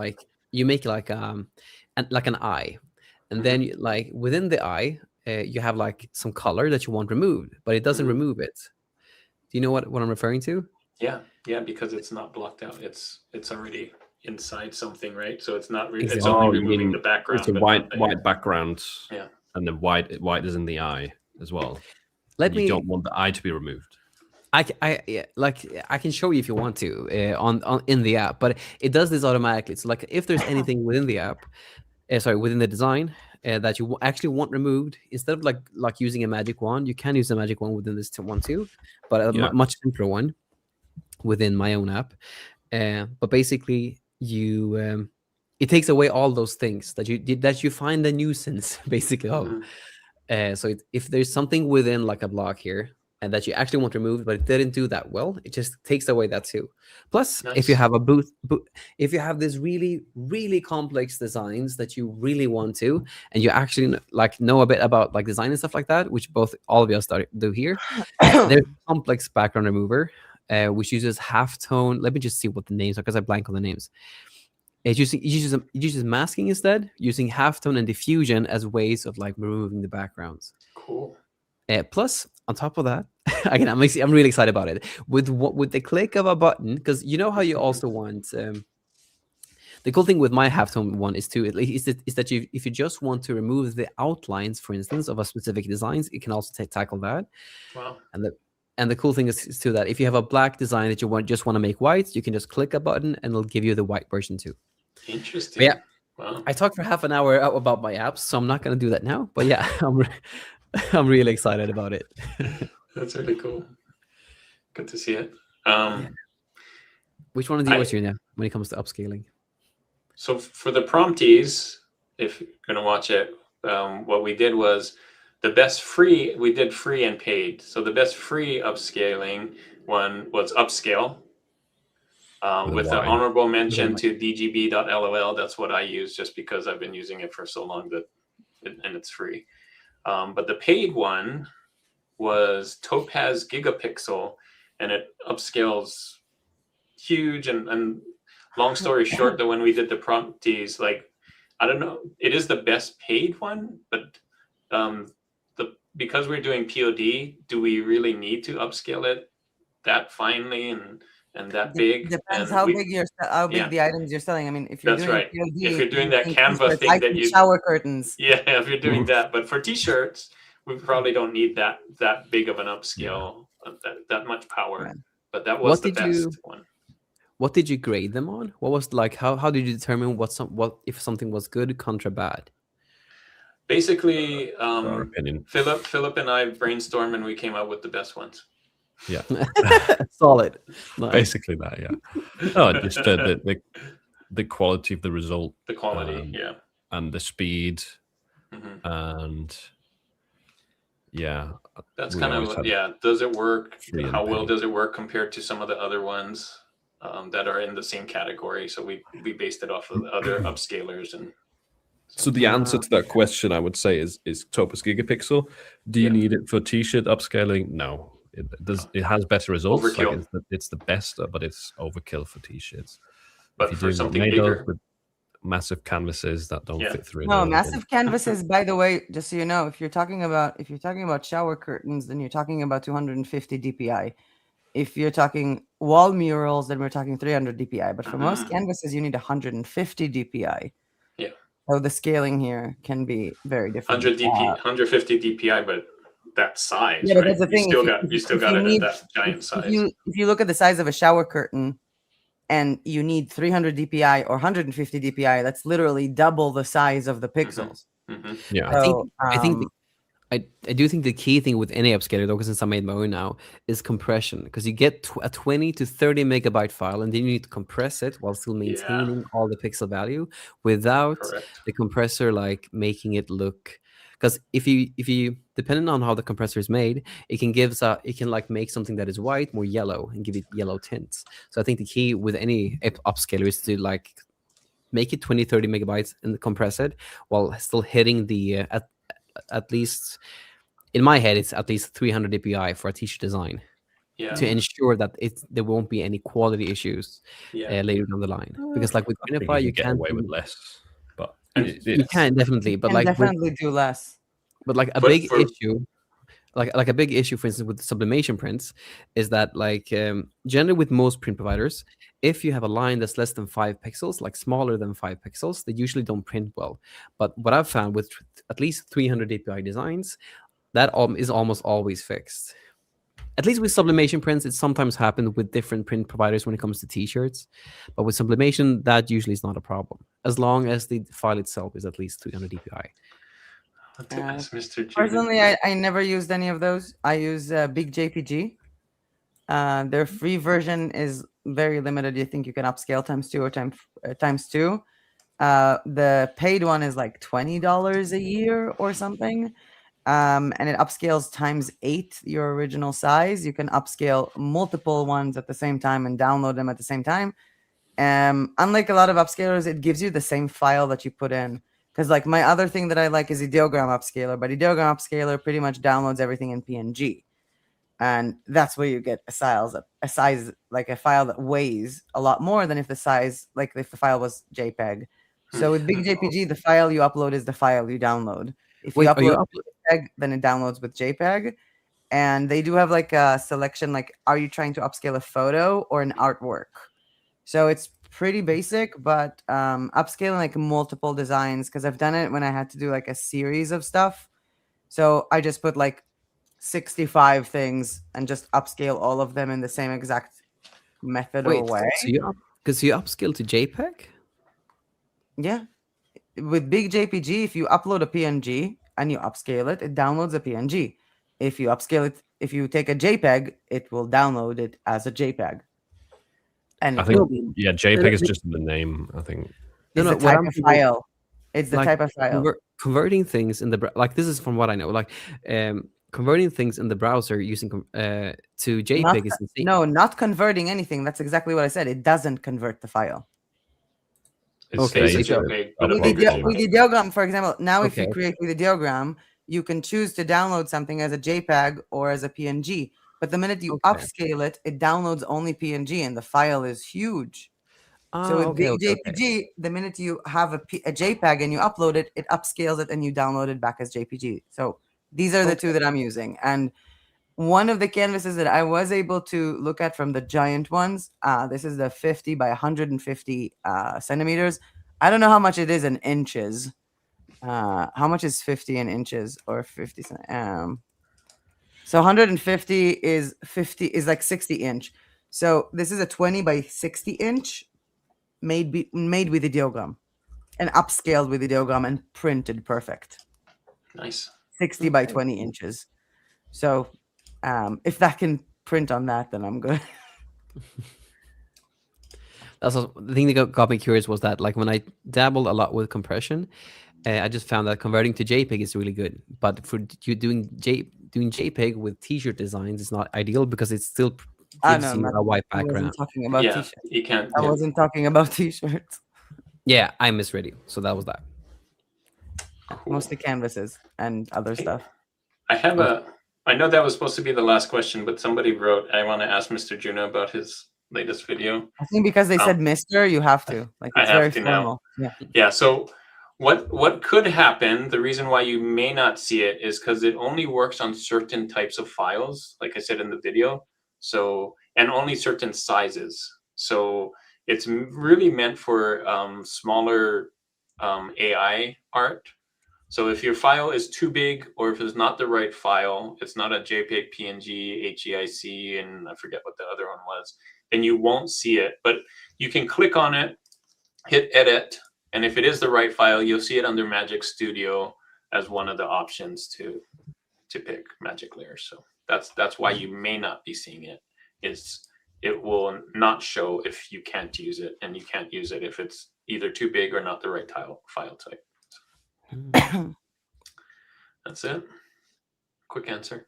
you make like an eye, and then like within the eye you have like some color that you want removed, but it doesn't remove it. Do you know what I'm referring to? Yeah, because it's not blocked out. It's already inside something, right? So it's not. It's Exactly. only removing the background. It's a white background. Yeah, and the white is in the eye as well. You don't want the eye to be removed. I can show you if you want to on in the app, but it does this automatically. So like if there's anything within the app, within the design that you actually want removed, instead of like using a magic wand, you can use a magic wand within this one too, but a much simpler one within my own app. But basically, it takes away all those things that you find a nuisance basically of. So if there's something within like a block here and that you actually want removed, but it didn't do that well, it just takes away that too. Plus, if you have a if you have this really, really complex designs that you really want to, and you actually know a bit about like design and stuff like that, which all of us do here, there's a complex background remover, which uses halftone. Let me just see what the names are because I blank on the names. It uses masking instead, using halftone and diffusion as ways of like removing the backgrounds. Cool. Plus, on top of that, again, I'm really excited about it. With the click of a button, because you know how you also want. The cool thing with my halftone one is that if you just want to remove the outlines, for instance, of a specific designs, it can also tackle that. Wow. And the cool thing is too that if you have a black design that you just want to make white, you can just click a button and it'll give you the white version too. Interesting. But yeah, Wow. I talked for half an hour about my apps, so I'm not going to do that now. But yeah, I'm really excited about it. That's really cool. Good to see it. Which one is yours here now when it comes to upscaling? So for the promptees, if you're going to watch it, what we did was the best free, we did free and paid. So the best free upscaling one was Upscale. With an honorable mention to dgb.lol. That's what I use just because I've been using it for so long and it's free. But the paid one was Topaz Gigapixel, and it upscales huge. And long story short, that when we did the promptees, like, I don't know, it is the best paid one, but because we're doing POD, do we really need to upscale it that finely and that big? Depends and how big the items you're selling. I mean, if you're That's doing right. POD, If you're doing you that think Canva t-shirts, thing I that think you shower curtains. Yeah, if you're doing that, but for t-shirts, we probably don't need that big of an upscale, that much power. Yeah. But that was the best one. What did you grade them on? What was like? How did you determine what if something was good contra bad? Basically, our opinion. Philip and I brainstormed and we came up with the best ones. Yeah, solid. Nice. Basically that. Yeah. No, just the quality of the result, the quality, yeah, and the speed, and yeah, that's kind of Does it work? How well does it work compared to some of the other ones that are in the same category? So we based it off of the other upscalers and. So the answer to that question, I would say, is Topaz Gigapixel. Do you need it for t-shirt upscaling? No. It does. It has better results. Overkill. Like it's the best, but it's overkill for t-shirts. But for something bigger, with massive canvases that don't fit through. No, massive canvases. By the way, just so you know, if you're talking about shower curtains, then you're talking about 250 DPI. If you're talking wall murals, then we're talking 300 DPI. But for most canvases, you need 150 DPI. Yeah. So the scaling here can be very different. 150 DPI, but that size. Yeah, but that's the thing. You still got it at that giant size. If you look at the size of a shower curtain, and you need 300 DPI or 150 DPI, that's literally double the size of the pixels. Yeah, so, I do think the key thing with any upscaler, though, since I made my own now, is compression, because you get a 20 to 30 megabyte file, and then you need to compress it while still maintaining all the pixel value without the compressor like making it look. Because if you depending on how the compressor is made, it can like make something that is white more yellow and give it yellow tints. So I think the key with any upscaler is to like make it 20-30 megabytes and compress it while still hitting the at least in my head it's at least 300 DPI for a t-shirt design to ensure that there won't be any quality issues later down the line. Because like with Printify, you get away with less. But you can definitely, but like definitely do less. But like a big issue, like a big issue, for instance, with sublimation prints, is that like generally with most print providers, if you have a line that's less than 5 pixels, like smaller than 5 pixels, they usually don't print well. But what I've found with at least 300 DPI designs, that is almost always fixed. At least with sublimation prints, it sometimes happens with different print providers when it comes to t-shirts. But with sublimation, that usually is not a problem, as long as the file itself is at least 300 DPI. Personally, I never used any of those. I use Big JPG. Their free version is very limited. You think you can upscale times 2 or times 2. The paid one is like $20 a year or something. And it upscales times 8 your original size. You can upscale multiple ones at the same time and download them at the same time. Unlike a lot of upscalers, it gives you the same file that you put in. Because like my other thing that I like is ideogram upscaler, but ideogram upscaler pretty much downloads everything in PNG. And that's where you get a size like a file that weighs a lot more than if the file was JPEG. So with Big JPG, the file you upload is the file you download. If you upload JPEG, then it downloads with JPEG. And they do have like a selection, like, are you trying to upscale a photo or an artwork? So it's pretty basic, but upscaling like multiple designs, because I've done it when I had to do like a series of stuff. So I just put like 65 things and just upscale all of them in the same exact method or Wait, way. so you upscale to JPEG? Yeah. With big JPG, if you upload a PNG and you upscale it, it downloads a PNG. If you upscale it, if you take a JPEG, it will download it as a JPEG. And I it think, will be JPEG is just the name, I think. it's the what type I'm of thinking, file. It's the like, type of file. converting things in the like this is from what I know. Like converting things in the browser using to JPEG is insane. No, not converting anything. That's exactly what I said. It doesn't convert the file. It Okay, stays so a JPEG, but a With bigger the JPEG. ideogram, for example, now if you Okay. create with ideogram, you can choose to download something as a JPEG or as a PNG. But the minute you Okay. upscale it, it downloads only PNG, and the file is huge. So with okay, big JPG, the minute you have a JPEG and you upload it, it upscales it and you download it back as JPG. So these are the two that I'm using. And one of the canvases that I was able to look at from the giant ones, this is the 50 by 150 centimeters. I don't know how much it is in inches. How much is 50 in inches or 50? So 150 is like 60 inch. So this is a 20 by 60 inch made with ideogram and upscaled with ideogram and printed perfect. Nice. 60 by 20 inches. So if that can print on that, then I'm good. That's also, the thing that got me curious was that like when I dabbled a lot with compression, I just found that converting to JPEG is really good. But for you doing JPEG with T-shirt designs is not ideal because it still gives you a white I background. wasn't talking about Yeah, t-shirts. you can't. I wasn't talking about t-shirts. Yeah, I misread you. So that was that. Cool. Mostly canvases and other stuff. I have I know that was supposed to be the last question, but somebody wrote, I want to ask Mr. Juno about his latest video. I think because they said Mr., you have to. Like, it's very formal. Now. Yeah. So what could happen, the reason why you may not see it is because it only works on certain types of files, like I said in the video. So, and only certain sizes. So it's really meant for smaller AI art. So if your file is too big, or if it's not the right file, it's not a JPEG, PNG, HEIC, and I forget what the other one was, then you won't see it. But you can click on it, hit edit, and if it is the right file, you'll see it under Magic Studio as one of the options to pick Magic Layers. So that's why you may not be seeing it. It will not show if you can't use it, and you can't use it if it's either too big or not the right file type. That's it. Quick answer.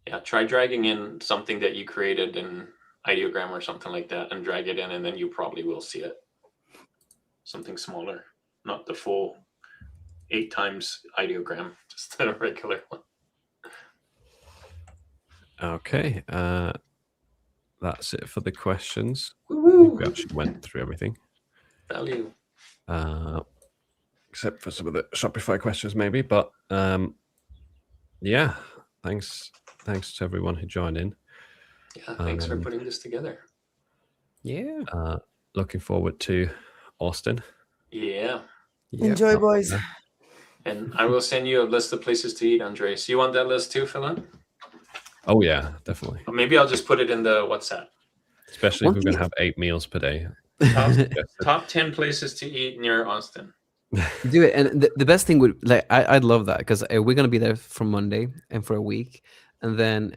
Yeah, try dragging in something that you created in ideogram or something like that and drag it in, and then you probably will see it. Something smaller, not the full 8 times ideogram, just a regular one. Okay, that's it for the questions. We actually went through everything. Value. Except for some of the Shopify questions, maybe. But yeah, thanks to everyone who joined in. Yeah, thanks for putting this together. Yeah. Looking forward to Austin. Yeah. Enjoy, boys. And I will send you a list of places to eat, Andres. You want that list too, Philip? Oh yeah, definitely. Maybe I'll just put it in the WhatsApp. Especially if we're going to have 8 meals per day. Top 10 places to eat near Austin. Do it, and the best thing would like I'd love that because we're gonna be there from Monday and for a week, and then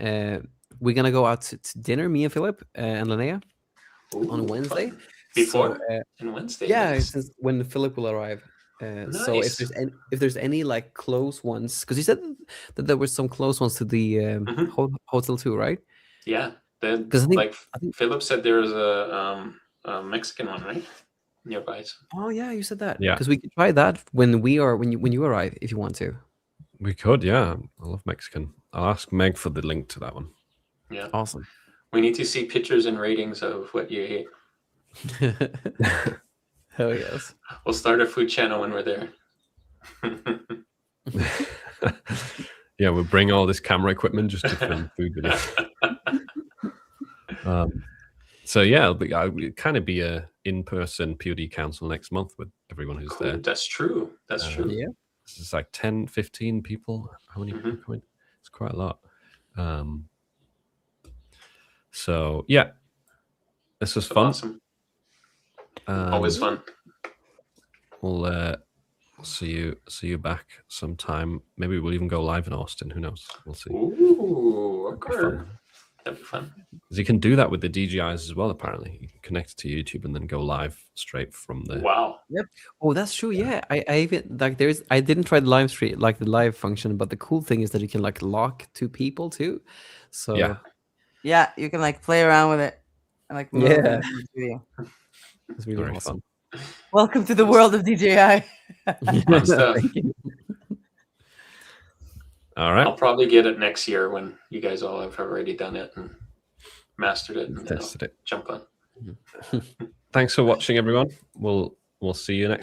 we're gonna go out to dinner, me and Philip and Linnea, on Wednesday. Fun. Before and Wednesday. yeah, nice. when Philip will arrive. So Nice. if there's any like close ones, because you said that there were some close ones to the hotel too, right? Yeah, because I think Philip said there was a Mexican one, right, nearby. Oh yeah, you said that. Yeah, because we could try that when you arrive if you want to. We could, yeah. I love Mexican. I'll ask Meg for the link to that one. Yeah, awesome. We need to see pictures and ratings of what you ate. Hell yes. We'll start a food channel when we're there. Yeah, we'll bring all this camera equipment just to film food videos. So yeah, it'll kind of be a in-person POD council next month with everyone who's there. That's true. That's true. Yeah. It's like 10, 15 people. How many people Mhm. coming? It's quite a lot. So yeah, this was fun. Awesome. Always fun. We'll see you back sometime. Maybe we'll even go live in Austin. Who knows? We'll see. Ooh, okay. Fun. That'd be fun. Because you can do that with the DJIs as well. Apparently, you can connect it to YouTube and then go live straight from the. Wow. Oh, that's true. Yeah, I even like I didn't try the live stream, like the live function, but the cool thing is that you can like lock two people too. So Yeah, you can like play around with it and like move Yeah. and move video. it's really Very awesome. Welcome to the world of DJI. Fun stuff. Thank you. All right. I'll probably get it next year when you guys all have already done it and mastered it, and then I'll Tested it. jump on. Thanks for watching, everyone. We'll see you next.